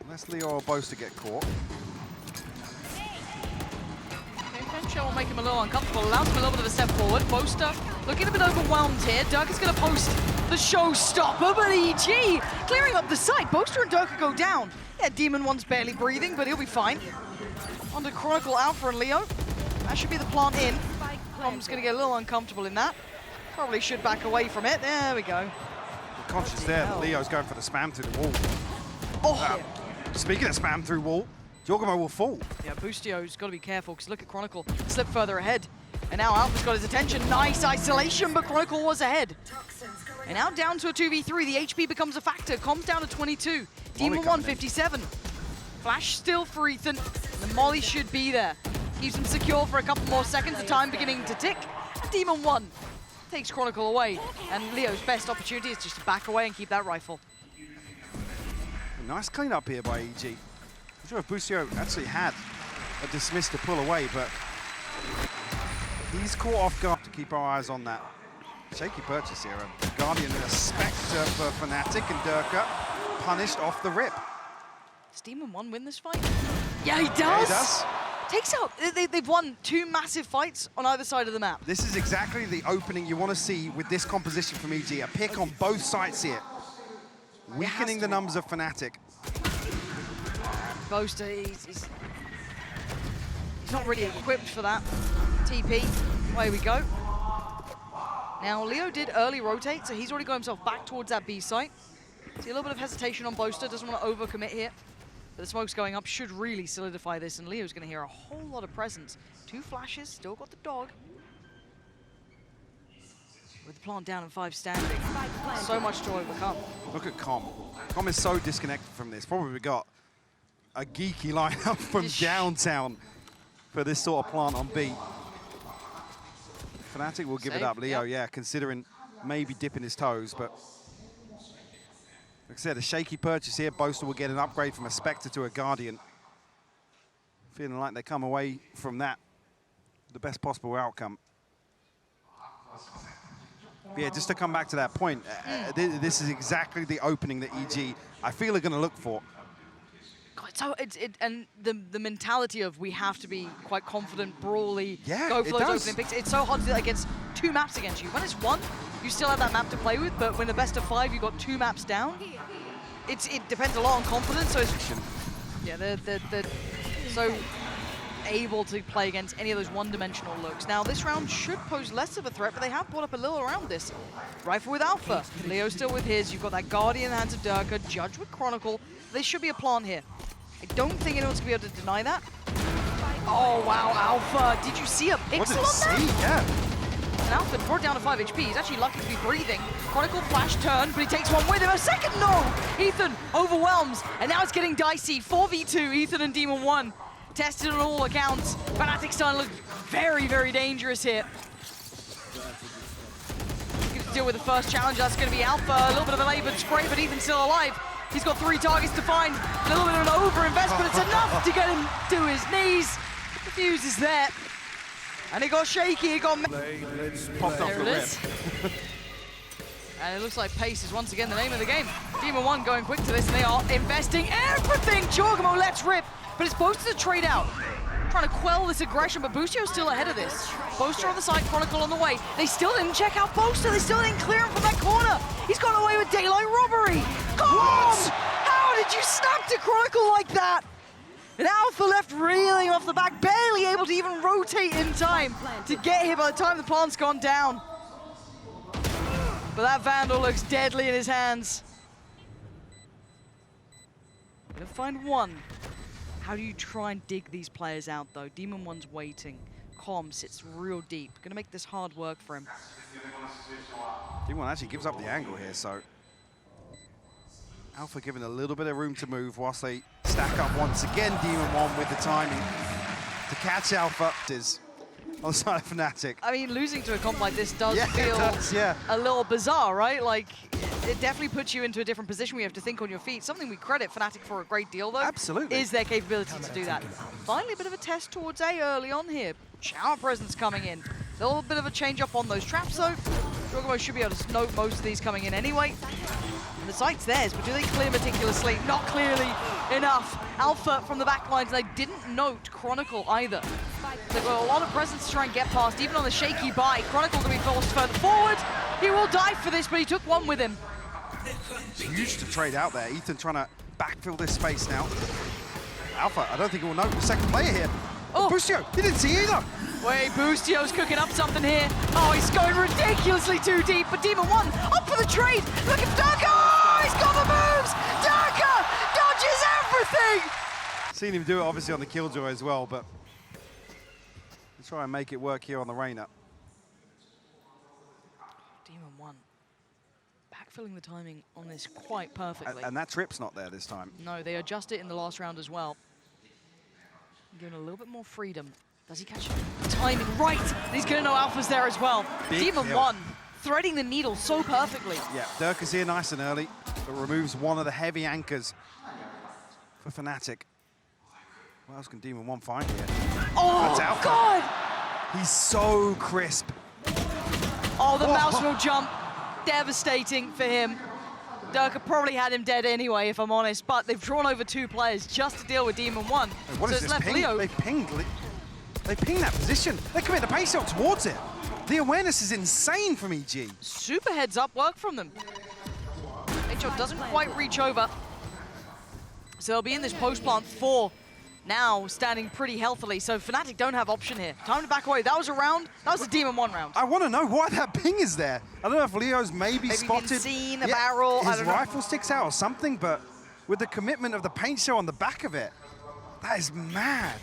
Unless Leo or Boaster get caught.
Shell will make him a little uncomfortable, allows him a little bit of a step forward. Boaster looking a bit overwhelmed here. Derke is going to post the showstopper, but EG clearing up the site. Boaster and Derke go down. Yeah, Demon 1's barely breathing, but he'll be fine. On to Chronicle, Alpha and Leo. That should be the plant in. Com's going to get a little uncomfortable in that. Probably should back away from it. There we go.
We're conscious there that Leo's going for the spam through the wall.
Oh!
Speaking of spam through wall, jawgemo will fall.
Yeah, Boostio's got to be careful, because look at Chronicle. Slip further ahead. And now Alpha's got his attention. Nice isolation, but Chronicle was ahead. And now down to a 2v3. The HP becomes a factor. Comms down to 22. Demon 1, 57. Flash still for Ethan. The molly should be there. Keeps him secure for a couple more seconds. The time beginning to tick. And Demon 1 takes Chronicle away. And Leo's best opportunity is just to back away and keep that rifle.
Nice cleanup here by EG. I'm sure if Boostio actually had a dismiss to pull away, but he's caught off guard. To keep our eyes on that. Shaky purchase here. A Guardian and a Spectre for FNATIC, and Derke punished off the rip.
Does Demon 1 win this fight? Yeah, he does!
Yeah, he does.
Takes out, they've won 2 massive fights on either side of the map.
This is exactly the opening you want to see with this composition from EG. A pick on both sides here. Weakening the numbers of FNATIC.
Boaster, he's not really equipped for that. TP, away we go. Now, Leo did early rotate, so he's already got himself back towards that B site. See a little bit of hesitation on Boaster, doesn't want to overcommit here. But the smoke's going up, should really solidify this, and Leo's going to hear a whole lot of presence. 2 flashes, still got the dog. With the plant down and 5 standing. So much to overcome.
Look at Com. Com is so disconnected from this. Probably got a geeky lineup from downtown for this sort of plant on B. FNATIC will give it up. Leo, yeah, considering maybe dipping his toes, but like I said, a shaky purchase here. Boaster will get an upgrade from a Spectre to a Guardian. Feeling like they come away from that the best possible outcome. But yeah, just to come back to that point, this is exactly the opening that EG, I feel, are going to look for.
God, and the mentality of we have to be quite confident, brawly,
yeah,
go for those opening picks. It's so hard to do that against 2 maps against you. When it's 1, you still have that map to play with, but when the best of 5, you've got 2 maps down. It depends a lot on confidence. So it's, yeah, they're so able to play against any of those one-dimensional looks. Now, this round should pose less of a threat, but they have brought up a little around this. Rifle with Alpha. Leo still with his. You've got that Guardian in the hands of Derke. Judge with Chronicle. There should be a plant here. I don't think anyone's going to be able to deny that. Oh, wow, Alpha. Did you see a pixel on that?
Yeah.
And Alpha brought down to 5 HP. He's actually lucky to be breathing. Chronicle flash turn, but he takes one with him. A second, no! Ethan overwhelms, and now it's getting dicey. 4v2, Ethan and Demon 1. Tested on all accounts. FNATIC starting to look very, very dangerous here. Going to deal with the first challenge. That's going to be Alpha. A little bit of a labored spray, but Ethan's still alive. He's got 3 targets to find. A little bit of an overinvest, but it's enough to get him to his knees. The fuse is there. And it got shaky, it got...
Popped off the rip.
And it looks like pace is once again the name of the game. Demon 1 going quick to this, and they are investing everything. jawgemo lets rip, but it's Boaster to trade out. Trying to quell this aggression, but Boostio's still ahead of this. Boaster on the side, Chronicle on the way. They still didn't check out Boaster. They still didn't clear him from that corner. He's got away with daylight robbery. What? How did you snap to Chronicle like that? And Alpha left reeling off the back, barely able to even rotate in time to get here by the time the plant's gone down. But that Vandal looks deadly in his hands. Gonna find one. How do you try and dig these players out, though? Demon 1's waiting. Com sits real deep. Gonna make this hard work for him.
Demon 1 actually gives up the angle here, so Alpha given a little bit of room to move whilst they stack up once again. Demon 1 with the timing to catch Alpha. Is on the side of FNATIC.
I mean, losing to a comp like this does feel
yeah.
a little bizarre, right? Like, it definitely puts you into a different position where you have to think on your feet. Something we credit FNATIC for a great deal, though.
Absolutely.
Is their capability to do that. Finally, a bit of a test towards A early on here. Shower presence coming in. A little bit of a change up on those traps, though. jawgemo should be able to note most of these coming in anyway. And the site's theirs, but do they clear meticulously? Not clearly enough. Alpha from the back lines, they didn't note Chronicle either. They've got a lot of presence to try and get past, even on the shaky buy. Chronicle going to be forced further forward. He will die for this, but he took one with him.
It's huge to trade out there. Ethan trying to backfill this space now. Alpha, I don't think he will note the second player here.
Oh,
Boostio, he didn't see either.
Wait, Boostio's cooking up something here. Oh, he's going ridiculously too deep, but Demon 1 up for the trade. Look at Derke. Oh, he's got the moves. Derke dodges everything.
Seen him do it obviously on the Killjoy as well, but try and make it work here on the Reyna.
Demon 1. Backfilling the timing on this quite perfectly.
And that trip's not there this time.
No, they adjust it in the last round as well. Giving a little bit more freedom. Does he catch the timing right? And he's going to know Alpha's there as well.
Big
Demon
kill.
1 threading the needle so perfectly.
Yeah, Derke's here nice and early, but removes one of the heavy anchors for FNATIC. What else can Demon 1 find here?
Oh,
That's Alpha.
God!
He's so crisp.
Oh, the
Whoa.
mouse wheel jump. Devastating for him. Derke probably had him dead anyway, if I'm honest, but they've drawn over 2 players just to deal with Demon 1.
Hey, what
so
is
it's
this
left
ping?
Leo.
They pinged that position. They commit the pace out towards it. The awareness is insane from EG.
Super heads up work from them. HO doesn't quite reach over. So they'll be in this post plant 4 now, standing pretty healthily. So FNATIC don't have option here. Time to back away. That was a round. That was a Demon 1 round.
I want to know why that ping is there. I don't know if Leo's maybe spotted.
Been seen, a barrel, I
his
don't know.
rifle sticks out or something, but with the commitment of the paint show on the back of it, that is mad.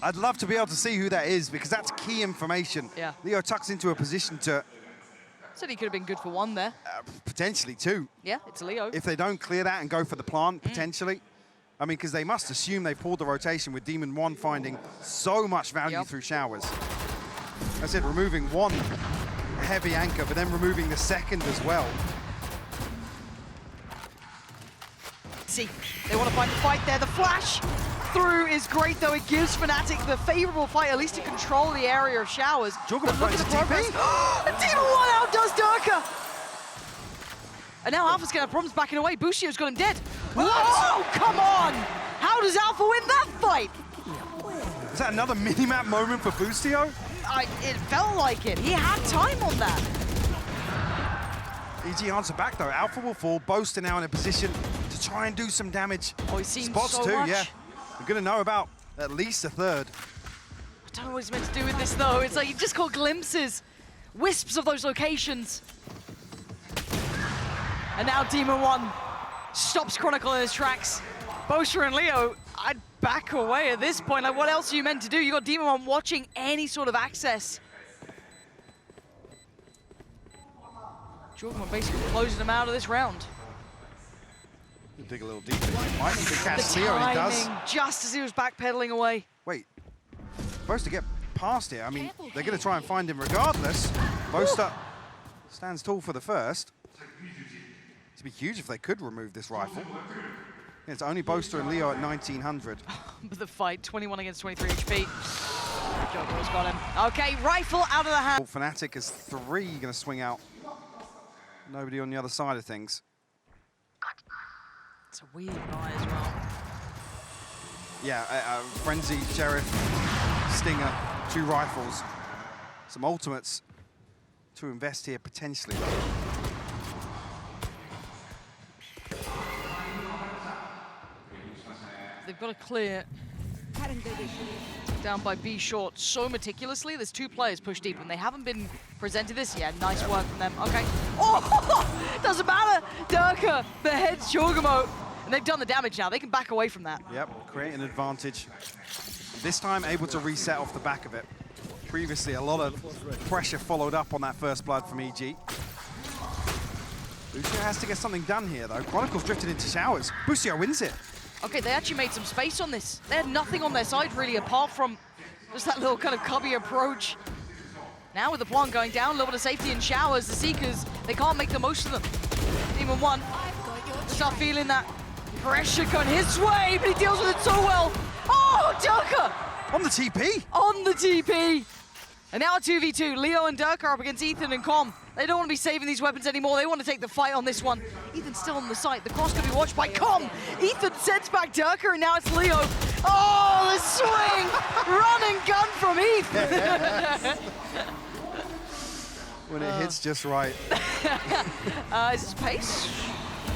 I'd love to be able to see who that is because that's key information.
Yeah.
Leo tucks into a position to
Said he could have been good for 1 there.
potentially 2.
Yeah, it's Leo.
If they don't clear that and go for the plant, potentially. I mean, because they must assume they pulled the rotation with Demon 1 finding so much value through showers. I said removing 1 heavy anchor, but then removing the second as well.
See, they want to find the fight there. The flash through is great, though. It gives FNATIC the favorable fight, at least to control the area of showers.
jawgemo
But look at the
finds a
progress.
TP.
And Demon 1 outdoes Derke. And now Alpha's going to have problems backing away. Boostio's got him dead. Oh, come on! How does Alpha win that fight?
Is that another mini-map moment for Boostio?
It felt like it. He had time on that.
EG answer back, though. Alpha will fall. Boaster now in a position to try and do some damage.
Oh, he's seen
Spots
so
too,
much.
yeah. We're going to know about at least a third.
I don't know what he's meant to do with this, though. It's like you just caught glimpses, wisps of those locations. And now Demon 1 stops Chronicle in his tracks. Boaster and Leo, I'd back away at this point. Like, what else are you meant to do? You got Demon 1 watching any sort of access. jawgemo basically closing him out of this round.
Dig a little deeper. Might need to catch
The
Theo, and he does.
timing, just as he was backpedaling away.
Wait, supposed to get past here. I mean, they're going to try and find him regardless. Boaster stands tall for the first. It'd be huge if they could remove this rifle. It's only Boaster and Leo at 1900.
But the fight, 21 against 23 HP. jawgemo's got him. Okay, rifle out of the hand.
FNATIC is 3 going to swing out. Nobody on the other side of things.
It's a weird guy as well.
Yeah, Frenzy, Sheriff, Stinger, 2 rifles. Some ultimates to invest here potentially.
They've got to clear down by B short so meticulously. There's 2 players pushed deep and they haven't been presented this yet. Nice work from them. Okay. Oh, doesn't matter. Derke beheads jawgemo. And they've done the damage now. They can back away from that.
Yep, create an advantage. This time able to reset off the back of it. Previously, a lot of pressure followed up on that first blood from EG. Boostio has to get something done here, though. Chronicle's drifted into showers. Boostio wins it.
Okay, they actually made some space on this. They had nothing on their side, really, apart from just that little kind of cubby approach. Now with the plant going down, a little bit of safety in showers, the Seekers, they can't make the most of them. Demon 1, start feeling that pressure going his way, but he deals with it so well. Oh, Derke!
On the TP.
On the TP. And now a 2v2. Leo and Derke are up against Ethan and Com. They don't want to be saving these weapons anymore. They want to take the fight on this one. Ethan's still on the site. The cross can be watched by Com. Ethan sends back Derke, and now it's Leo. Oh, the swing! Run and gun from Ethan.
When it hits just right.
Is this pace?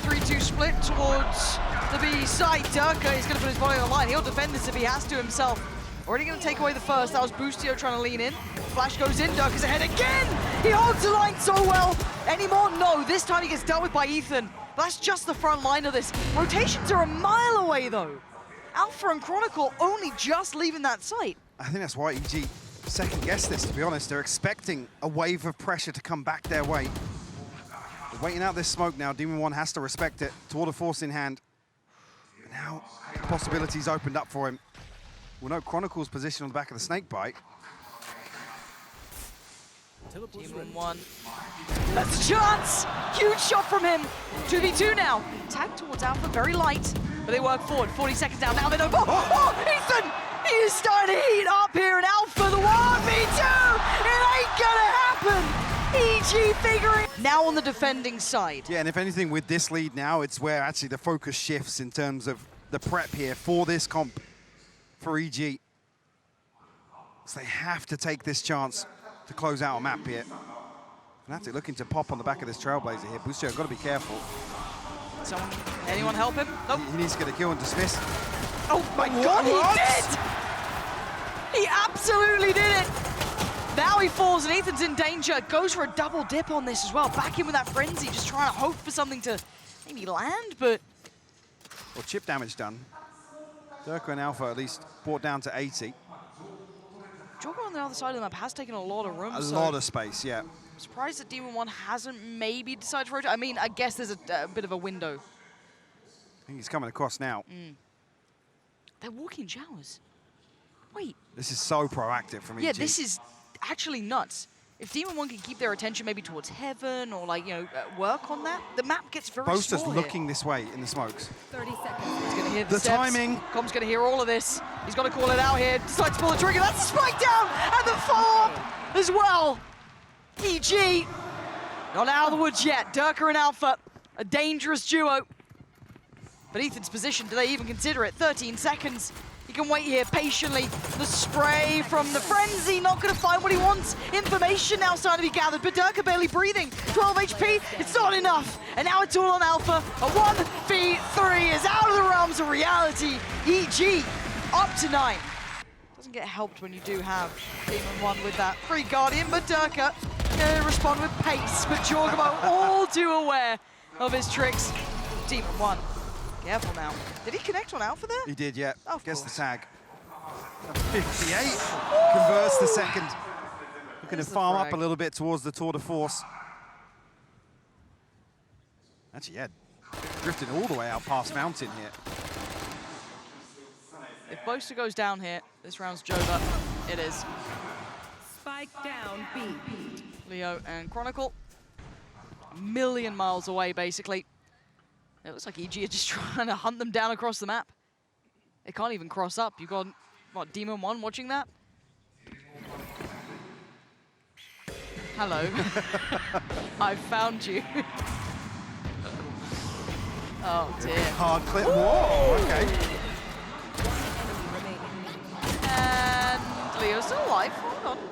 3-2 split towards the B side. Derke is going to put his body on the line. He'll defend this if he has to himself. Already going to take away the first. That was Boostio trying to lean in. Flash goes in. Derke's ahead again. He holds the line so well. Any more? No. This time he gets dealt with by Ethan. But that's just the front line of this. Rotations are a mile away, though. Alpha and Chronicle only just leaving that site.
I think that's why EG second-guessed this, to be honest. They're expecting a wave of pressure to come back their way. They're waiting out this smoke now. Demon One has to respect it. Tour de force in hand. And now possibilities opened up for him. We'll know Chronicle's position on the back of the snake bite.
Demon One. That's a chance! Huge shot from him. 2v2 now. Tag towards Alpha, very light. But they work forward. 40 seconds down. Now they know. Ethan! He is starting to heat up here in Alpha. The 1v2! It ain't gonna happen! EG figuring. Now on the defending side.
Yeah, and if anything, with this lead now, it's where actually the focus shifts in terms of the prep here for this comp for EG. So they have to take this chance to close out a map here. FNATIC looking to pop on the back of this Trailblazer here. Boostio got to be careful.
Anyone help him? Nope.
He needs to get a kill and dismiss.
Oh my God, he did! He absolutely did it! Now he falls and Ethan's in danger. Goes for a double dip on this as well. Back in with that frenzy, just trying to hope for something to maybe land, but...
Well, chip damage done. Derke and Alpha at least brought down to 80.
Joker on the other side of the map has taken a lot of room.
A lot of space, yeah.
I'm surprised that Demon One hasn't maybe decided to rotate. I mean, I guess there's a bit of a window.
I think he's coming across now.
They're walking showers. Wait.
This is so proactive from EG.
Yeah, this is actually nuts. If Demon One can keep their attention maybe towards heaven or like, you know, work on that, the map gets very
Boaster's
small
looking
here.
this way in the smokes.
30 seconds.
He's going to hear the steps.
timing.
Com's going to hear all of this. He's got to call it out here. Decides to pull the trigger. That's a spike down and the follow-up as well. EG not out of the woods yet. Derke and Alpha, a dangerous duo. But Ethan's position, do they even consider it? 13 seconds. He can wait here patiently. The spray from the frenzy, not going to find what he wants. Information now starting to be gathered, but Derke barely breathing. 12 HP, it's not enough. And now it's all on Alpha. A 1v3 is out of the realms of reality. EG up to 9. Doesn't get helped when you do have Demon One with that free Guardian, but Derke going to respond with pace. But jawgemo all too aware of his tricks. Demon One. Careful now. Did he connect on Alpha there?
He did, yeah.
Of
Guess
course.
the tag. 58 converts the second. Looking to
There's the
farm up
frag.
a little bit towards the tour de force. Actually, yeah, drifting all the way out past Mountain here.
If Boaster goes down here, this round's Jova. It is.
Spike down B.
Leo and Chronicle. A million miles away, basically. It looks like EG are just trying to hunt them down across the map. They can't even cross up. You've got, what, Demon One watching that? Hello. I found you. Oh, dear.
Hard clip. Whoa, okay.
And Leo's still alive. Hold on.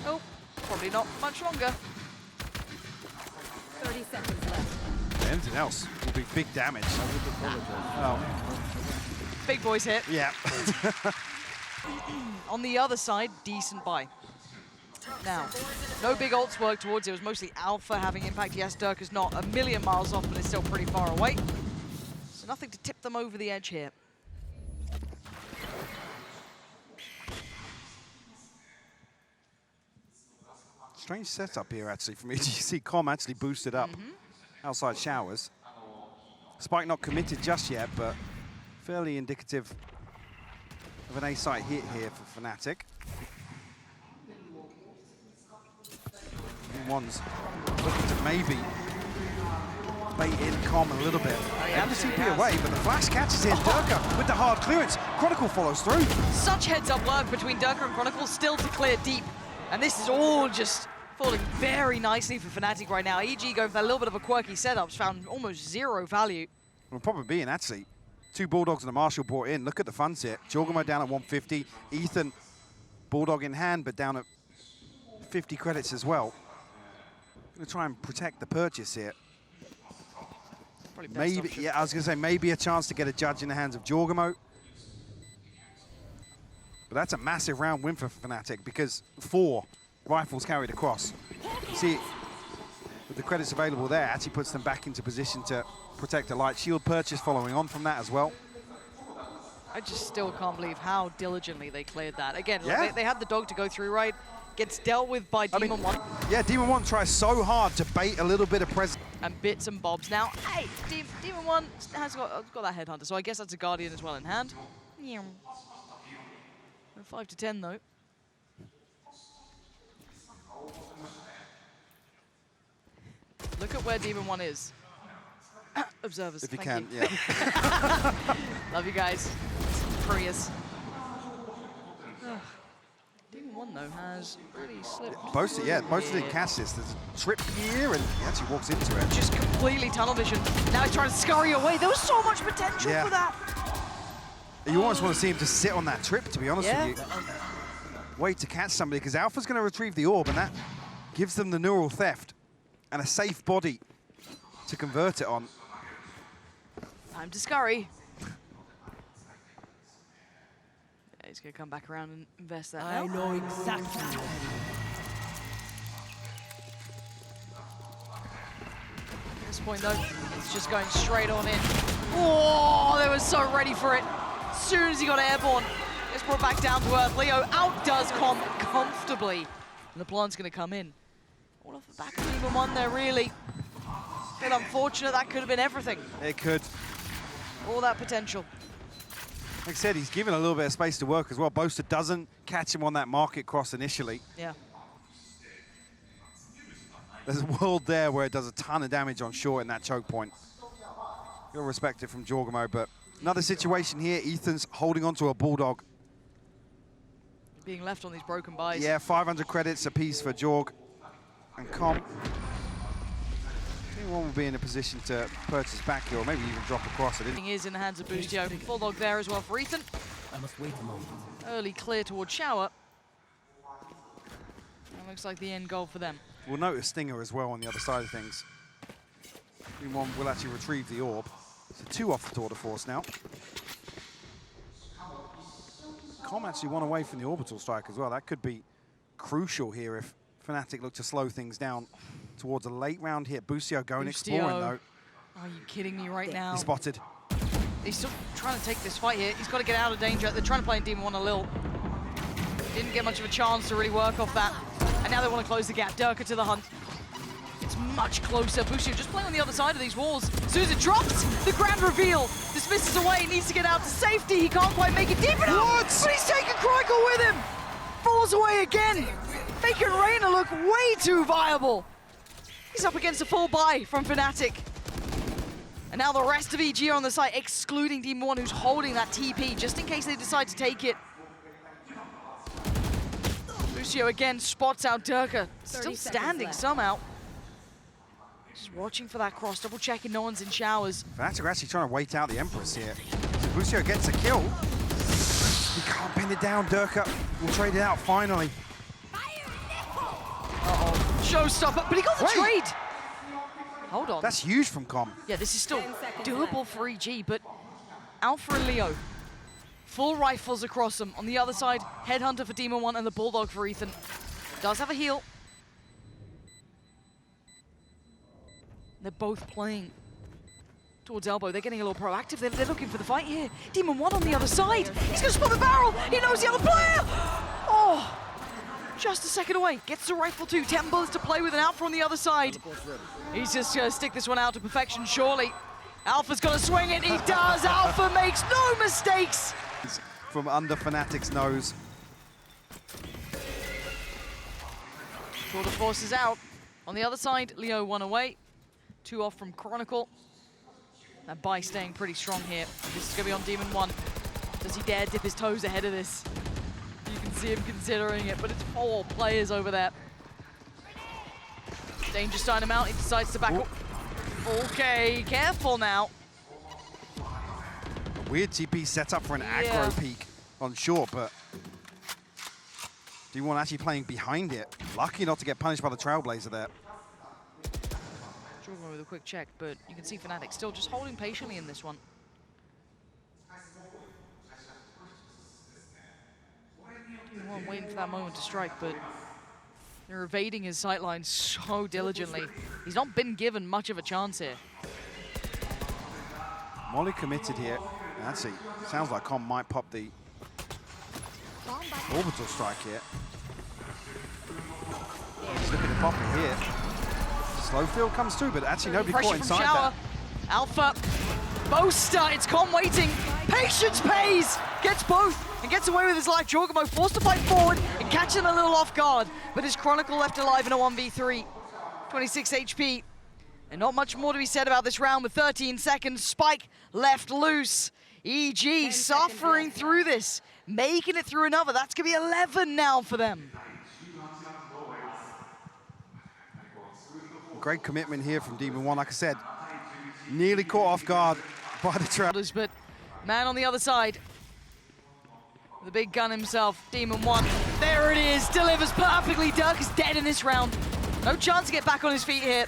Oh, probably not much longer.
30 seconds left.
Anything else will be big damage. Oh,
Big boys hit.
yeah.
On the other side, decent buy. Now, no big ults work towards it. It was mostly Alpha having impact. Yes, Derke is not a million miles off, but it's still pretty far away. So nothing to tip them over the edge here.
Strange setup here, actually, from EG. You see Com actually boosted up outside showers. Spike not committed just yet, but fairly indicative of an A-site hit here for FNATIC. One's looking to maybe bait in Com a little bit. And the CP away, but the flash catches in. Derke with the hard clearance. Chronicle follows through.
Such heads-up work between Derke and Chronicle, still to clear deep. And this is all just falling very nicely for FNATIC right now. EG going for that little bit of a quirky setup, found almost zero value.
Well, probably being actually 2 Bulldogs and a Marshal brought in. Look at the funds here. jawgemo down at 150. Ethan, Bulldog in hand, but down at 50 credits as well. Going to try and protect the purchase here.
Probably best
Maybe,
option.
yeah, I was going to say maybe a chance to get a judge in the hands of jawgemo. But that's a massive round win for FNATIC because 4 rifles carried across. You see, with the credits available there, actually puts them back into position to protect a light shield purchase following on from that as well.
I just still can't believe how diligently they cleared that. Again,
Yeah.
like, they had the dog to go through, right? Gets dealt with by Demon One.
Yeah, Demon One tries so hard to bait a little bit of presence.
And bits and bobs. Now, hey, Demon One has got that Headhunter, so I guess that's a Guardian as well in hand. 5 to 10, though. Look at where Demon One is. Observers,
If you
thank
can, yeah.
Love you guys. Prius. Demon One, though, has really slipped.
Boaster, Boaster didn't catch this. There's a trip here, and he actually walks into it.
Just completely tunnel vision. Now he's trying to scurry away. There was so much potential
Yeah.
for that.
You almost want to see him just sit on that trip, to be honest
Yeah.
with you. Wait to catch somebody, because Alpha's going to retrieve the orb, and that gives them the neural theft and a safe body to convert it on.
Time to scurry. Yeah, he's going to come back around and invest that.
I know exactly.
At this point, though, it's just going straight on in. Oh, they were so ready for it. As soon as he got airborne, it's brought back down to earth. Leo outdoes Com comfortably. And the plant's going to come in. All off the back of Demon One there, really. Bit unfortunate, that could have been everything.
It could.
All that potential.
Like I said, he's given a little bit of space to work as well. Boaster doesn't catch him on that market cross initially.
Yeah.
There's a world there where it does a ton of damage on short in that choke point. You'll respect it from jawgemo, but another situation here. Ethan's holding onto a Bulldog.
Being left on these broken buys.
Yeah, 500 credits apiece for Jorg and Com. Anyone will be in a position to purchase back here, or maybe even drop across it.
He is in the hands of Boostio. Bulldog there as well for Ethan.
I must wait a moment.
Early clear towards Shower. That looks like the end goal for them.
We'll notice Stinger as well on the other side of things. One will actually retrieve the orb. So 2 off the tour de force now. Com actually 1 away from the orbital strike as well. That could be crucial here if FNATIC look to slow things down towards a late round hit. Boostio going exploring though.
Are you kidding me right now?
He's spotted.
He's still trying to take this fight here. He's got to get out of danger. They're trying to play in Demon One a little. Didn't get much of a chance to really work off that. And now they want to close the gap. Derke to the hunt. It's much closer. Boostio just playing on the other side of these walls. As soon as it drops, the grand reveal. Dismisses away, needs to get out to safety. He can't quite make it deep enough. But he's taking Chronicle with him. Falls away again. Making Reyna look way too viable. He's up against a full buy from FNATIC. And now the rest of EG are on the side, excluding Demon One, who's holding that TP, just in case they decide to take it. Boostio again spots out Derke, still standing somehow. Just watching for that cross, double checking no one's in showers.
FNATIC are actually trying to wait out the Empress here. So Boostio gets a kill. He can't pin it down. Derke will trade it out finally.
Uh-oh, showstopper, but he got the trade. Hold on.
That's huge from Com.
Yeah, this is still doable for EG, but Alpha and Leo, full rifles across them. On the other side, Headhunter for Demon One and the Bulldog for Ethan. Does have a heal. They're both playing towards elbow. They're getting a little proactive. They're looking for the fight here. Demon One on the other side. He's going to spot the barrel. He knows the other player. Oh, just a second away. Gets the rifle too. 10 bullets to play with, and Alpha on the other side. He's just going to stick this one out to perfection, surely. Alpha's going to swing it. He does. Alpha makes no mistakes.
From under FNATIC's nose.
Tour de force is out. On the other side, Leo 1 away. 2 off from Chronicle. That buy staying pretty strong here. This is going to be on Demon One. Does he dare dip his toes ahead of this? You can see him considering it, but it's 4 players over there. Danger sign him out. He decides to back up. Okay, careful now.
A weird TP set up for an aggro peak on short, but D1 actually playing behind it. Lucky not to get punished by the Trailblazer there.
Struggling with a quick check, but you can see FNATIC still just holding patiently in this one. D1 waiting for that moment to strike, but they're evading his sightlines so diligently. He's not been given much of a chance here.
Molly committed here, Actually, sounds like Com might pop the orbital strike here. Slipping the popper here. Slow field comes through, but actually nobody caught inside that.
Alpha, Boaster, it's Com waiting. Patience pays, gets both, and gets away with his life. jawgemo forced to fight forward and catch him a little off guard, but his Chronicle left alive in a 1v3. 26 HP, and not much more to be said about this round with 13 seconds. Spike left loose. EG suffering through this, making it through another. That's gonna be 11 now for them.
Great commitment here from Demon One, like I said. Nearly caught off guard by the trap.
But man on the other side, the big gun himself, Demon One. There it is, delivers perfectly. Derke is dead in this round. No chance to get back on his feet here.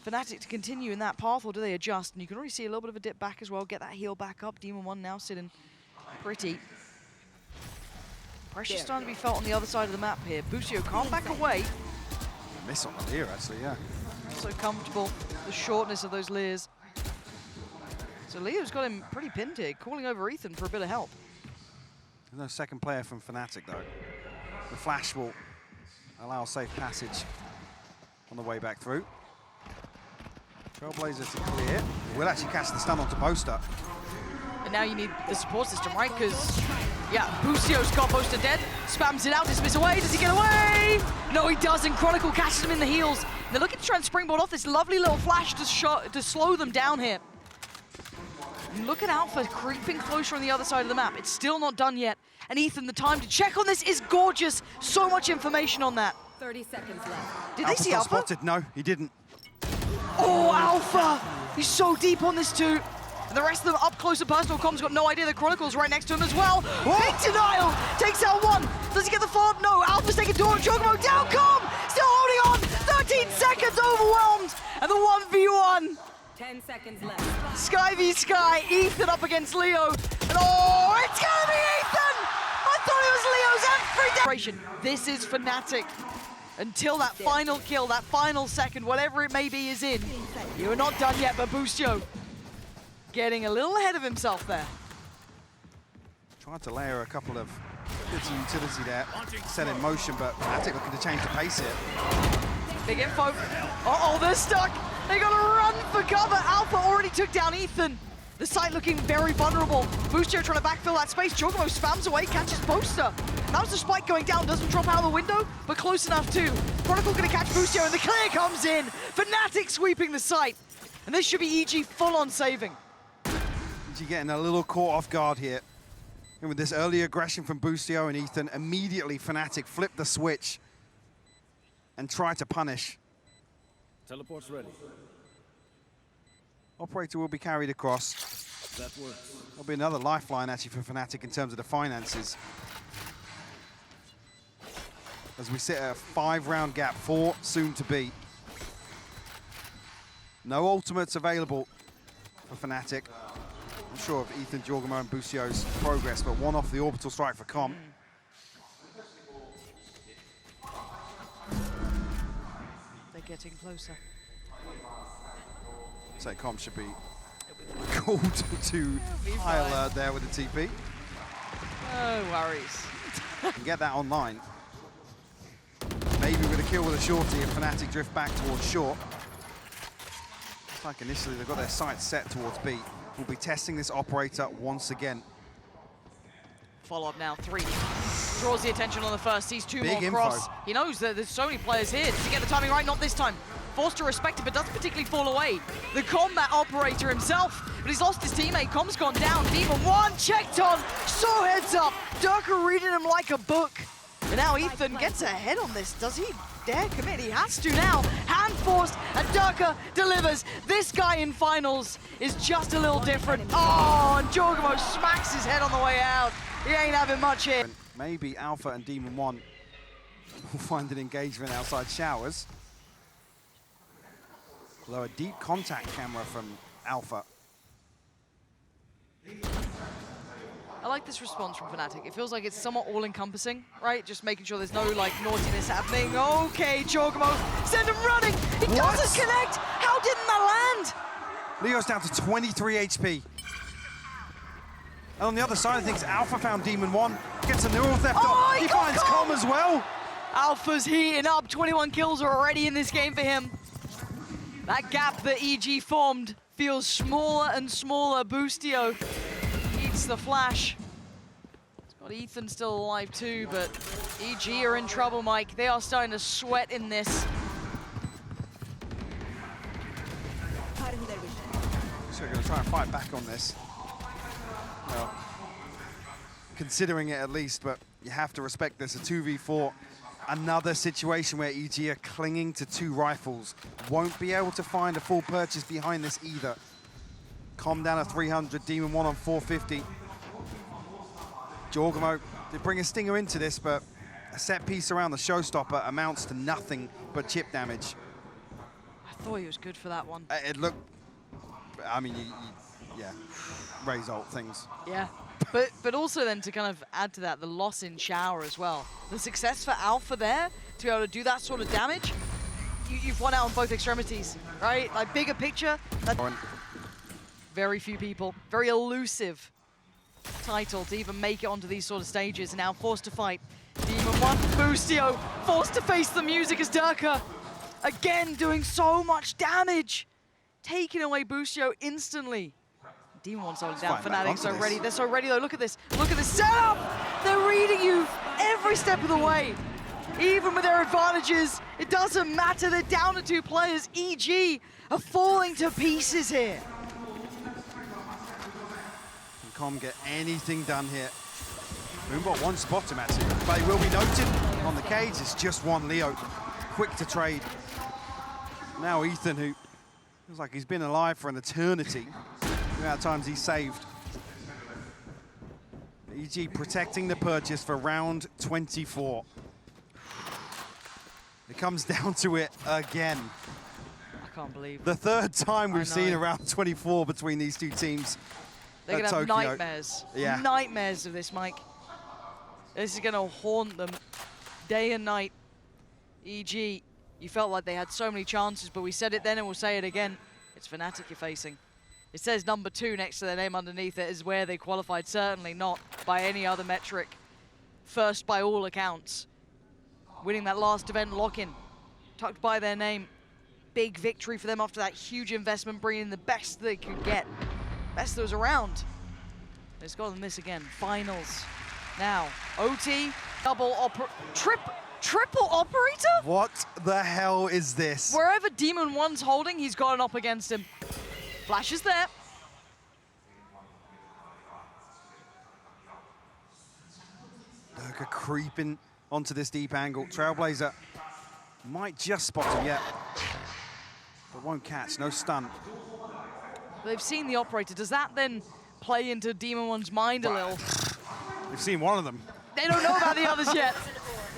FNATIC to continue in that path, or do they adjust? And you can already see a little bit of a dip back as well. Get that heal back up. Demon One now sitting pretty. Pressure starting to be felt on the other side of the map here. Boostio can't back away.
Miss on the leer, actually, yeah.
So comfortable, the shortness of those leers. So Leo's got him pretty pinned here, calling over Ethan for a bit of help.
There's no second player from FNATIC, though. The flash will allow safe passage on the way back through. Trailblazer to clear. Will actually catch the stun onto Boaster.
And now you need the support system, right? Because, yeah, Boostio's got Boaster dead. Spams it out, dismiss away. Does he get away? No, he doesn't. Chronicle catches him in the heels. They're looking to try and springboard off this lovely little flash to slow them down here. And look at Alpha creeping closer on the other side of the map. It's still not done yet. And Ethan, the time to check on this is gorgeous. So much information on that.
30 seconds left.
Did they see Alpha?
Spotted. No, he didn't.
Oh, Alpha! He's so deep on this too. And the rest of them up close and personal. Com's got no idea the Chronicle's right next to him as well. Whoa. Big denial! Takes out one. Does he get the follow-up? No. Alpha's taking door. jawgemo down. Com! Still holding on. 13 seconds overwhelmed. And the 1v1.
10 seconds left.
Sky v Sky. Ethan up against Leo. And oh, it's gonna be Ethan! I thought it was Leo's every day. This is FNATIC. Until that final kill, that final second, whatever it may be, is in. You're not done yet, but Boostio getting a little ahead of himself there.
Tried to layer a couple of bits of utility there, set in motion, but FNATIC looking to change the pace here.
Big info. Uh-oh, they're stuck. They gotta run for cover. Alpha already took down Ethan. The site looking very vulnerable. Boostio trying to backfill that space. jawgemo spams away, catches Boaster. That was the spike going down, doesn't drop out of the window, but close enough too. Chronicle gonna catch Boostio, and the clear comes in. FNATIC sweeping the site. And this should be EG full on saving.
EG getting a little caught off guard here. And with this early aggression from Boostio and Ethan, immediately FNATIC flip the switch and try to punish.
Teleport's ready.
Operator will be carried across.
That works.
There'll be another lifeline actually for FNATIC in terms of the finances. As we sit at a 5-round gap, 4 soon to be. No ultimates available for FNATIC. I'm sure of Ethan, jawgemo and Boostio's progress, but one off the orbital strike for Com.
They're getting closer.
So Com should be called to high alert there with the TP.
No worries.
And get that online. Maybe with a kill with a shorty and FNATIC drift back towards short. Looks like initially they've got their sights set towards B. We'll be testing this operator once again.
Follow-up now, 3. Draws the attention on the first, sees 2
Big
more cross.
info.
He knows that there's so many players here. Does he get the timing right? Not this time. Forced to respect it, but doesn't particularly fall away. The combat operator himself, but he's lost his teammate. Com's gone down. Demon One checked on, so heads up. Derke reading him like a book. And now Ethan gets ahead on this. Does he dare commit? He has to now. Hand forced, and Derke delivers. This guy in finals is just a little different. Oh, and jawgemo smacks his head on the way out. He ain't having much here.
Maybe Alpha and Demon One will find an engagement outside showers. Although a deep contact camera from Alpha.
I like this response from FNATIC. It feels like it's somewhat all-encompassing, right? Just making sure there's no, like, naughtiness happening. Okay, jawgemo, send him running! He doesn't connect! How didn't that land?
Leo's down to 23 HP. And on the other side of things, Alpha found Demon 1, gets a neural theft off. He finds Com as well.
Alpha's heating up. 21 kills are already in this game for him. That gap that EG formed feels smaller and smaller. Boostio eats the flash. He's got Ethan still alive too, but EG are in trouble, Mike. They are starting to sweat in this.
So we're going to try and fight back on this. Well, considering it at least, but you have to respect this. A 2v4, another situation where EG are clinging to 2 rifles. Won't be able to find a full purchase behind this either. Com down to 300, Demon 1 on 450. jawgemo did bring a stinger into this, but a set piece around the showstopper amounts to nothing but chip damage.
I thought he was good for that one.
It looked, I mean, yeah, raise ult things.
Yeah, but also then to kind of add to that, the loss in shower as well. The success for Alpha there, to be able to do that sort of damage, you've won out on both extremities, right? Like, bigger picture, that very few people, very elusive title to even make it onto these sort of stages, and now forced to fight. Demon 1, Boostio, forced to face the music as Derke, again doing so much damage, taking away Boostio instantly. Demon 1 holding down, FNATIC so ready, they're so ready though, look at this setup! They're reading you every step of the way. Even with their advantages, it doesn't matter, they're down to 2 players. EG are falling to pieces here.
Can Com get anything done here? Moombot one spot him actually, but he will be noted on the cage. It's just one Leo, quick to trade. Now Ethan, who feels like he's been alive for an eternity. The amount of times he's saved. EG protecting the purchase for round 24. It comes down to it again.
I can't believe
the 3rd time we've seen a round 24 between these 2 teams.
They're going to have nightmares. Yeah. Nightmares of this, Mike. This is going to haunt them day and night. EG, you felt like they had so many chances, but we said it then and we'll say it again. It's FNATIC you're facing. It says number 2 next to their name underneath it is where they qualified, certainly not by any other metric. First by all accounts. Winning that last event lock-in, tucked by their name. Big victory for them after that huge investment, bringing in the best they could get. Best that was around. It's got them this again, finals. Now, OT, triple operator?
What the hell is this?
Wherever Demon 1's holding, he's got an op against him. Flash is there.
Derke creeping onto this deep angle. Trailblazer might just spot him yet, but won't catch, no stun.
They've seen the operator. Does that then play into Demon 1's mind a little?
We've seen one of them.
They don't know about the others yet.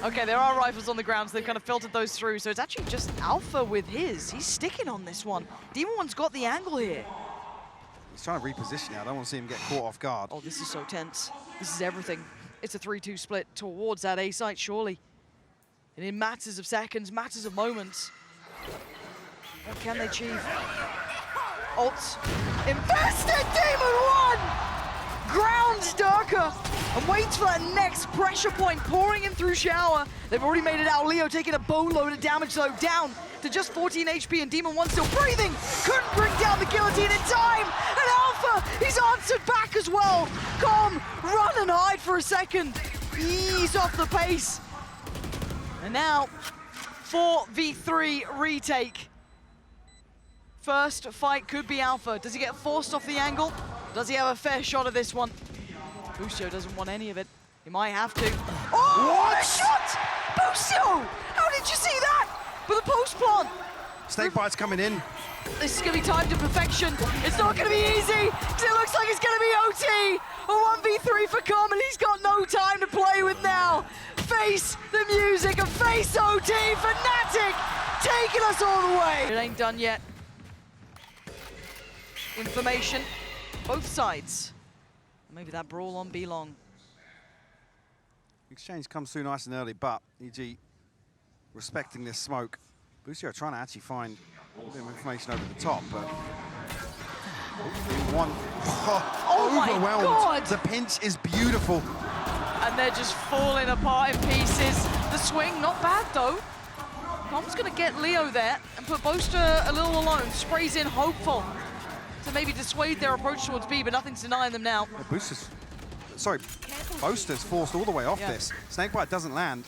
Okay, there are rifles on the ground, so they've kind of filtered those through. So it's actually just Alpha with his. He's sticking on this one. Demon 1's got the angle here.
He's trying to reposition now. I don't want to see him get caught off guard.
Oh, this is so tense. This is everything. It's a 3-2 split towards that A site, surely. And in matters of seconds, matters of moments. What can they achieve? Ults. Invested! Demon 1! Grounds Derke and waits for that next pressure point, pouring in through shower. They've already made it out. Leo taking a boatload of damage though, down to just 14 HP, and Demon 1 still breathing. Couldn't bring down the guillotine in time. And Alpha, he's answered back as well. Com, run and hide for a second. Ease off the pace. And now, 4v3 retake. First fight could be Alpha. Does he get forced off the angle? Does he have a fair shot of this one? Boostio doesn't want any of it. He might have to. Oh, what a shot! Boostio! How did you see that? With a post plant.
Snake bites coming in.
This is going to be timed to perfection. It's not going to be easy, because it looks like it's going to be OT. A 1v3 for Com, and he's got no time to play with now. Face the music and face OT. FNATIC taking us all the way. It ain't done yet. Information, both sides. Maybe that brawl on B long.
Exchange comes through nice and early, but EG respecting this smoke. Boostio trying to actually find a bit of information over the top, but One.
Oh my
Overwhelmed.
God.
The pinch is beautiful.
And they're just falling apart in pieces. The swing, not bad though. Com's gonna get Leo there and put Boaster a little alone. Sprays in, hopeful to maybe dissuade their approach towards B, but nothing's denying them now.
Boaster's forced all the way off
Yeah.
this. Snakebite doesn't land.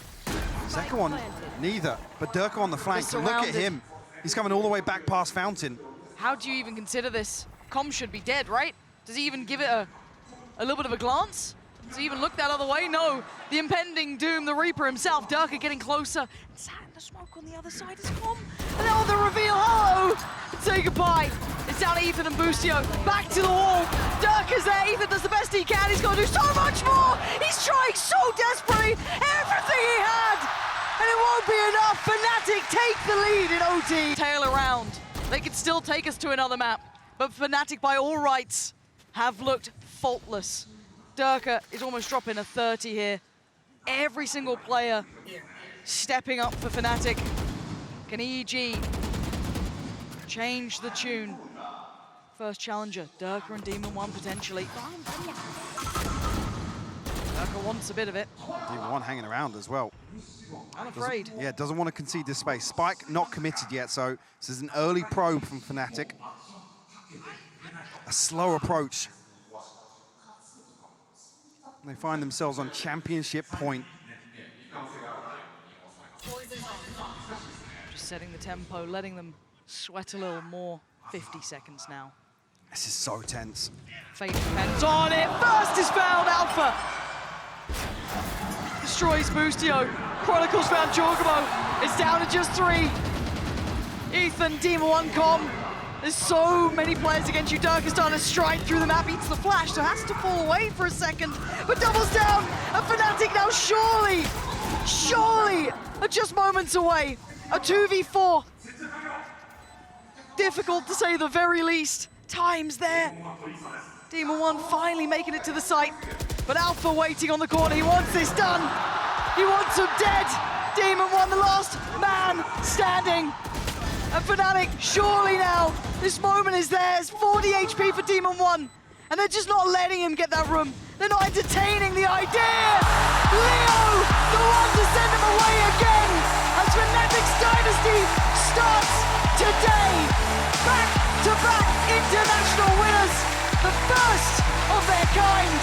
Second one, neither. But Derke on the flank,
They're
look at
surrounded.
him. He's coming all the way back past Fountain.
How do you even consider this? Com should be dead, right? Does he even give it a little bit of a glance? Does he even look that other way? No. The impending doom, the Reaper himself, Derke getting closer. And sat in the smoke on the other side is Com. And now the reveal, hello! Say goodbye. It's down to Ethan and Boostio. Back to the wall. Derke's there. Ethan does the best he can. He's got to do so much more. He's trying so desperately. Everything he had. And it won't be enough. FNATIC take the lead in OT. Tail around. They could still take us to another map. But FNATIC, by all rights, have looked faultless. Derke is almost dropping a 30 here. Every single player stepping up for FNATIC. Can EG change the tune? First challenger, Derke and Demon One potentially. Derke wants a bit of it.
Demon One hanging around as well.
I'm afraid.
Yeah, doesn't want to concede this space. Spike not committed yet, so this is an early probe from FNATIC. A slow approach. They find themselves on championship point.
Just setting the tempo, letting them sweat a little more. 50 seconds now.
This is so tense.
Fate depends on it. First is found, Alpha. Destroys Boostio. Chronicles found jawgemo. It's down to just 3. Ethan, Demon One, Com. There's so many players against you. Derke is starting to stride through the map, eats the flash, so has to fall away for a second, but doubles down. And FNATIC now surely, are just moments away. A 2v4. Difficult to say the very least. Time's there. Demon One finally making it to the site, but Alpha waiting on the corner. He wants this done. He wants him dead. Demon One, the last man standing. And FNATIC, surely now, this moment is theirs. 40 HP for Demon One, and they're just not letting him get that room. They're not entertaining the idea. Leo, the one to send him away again, as FNATIC's dynasty starts today. Back-to-back international winners, the first of their kind.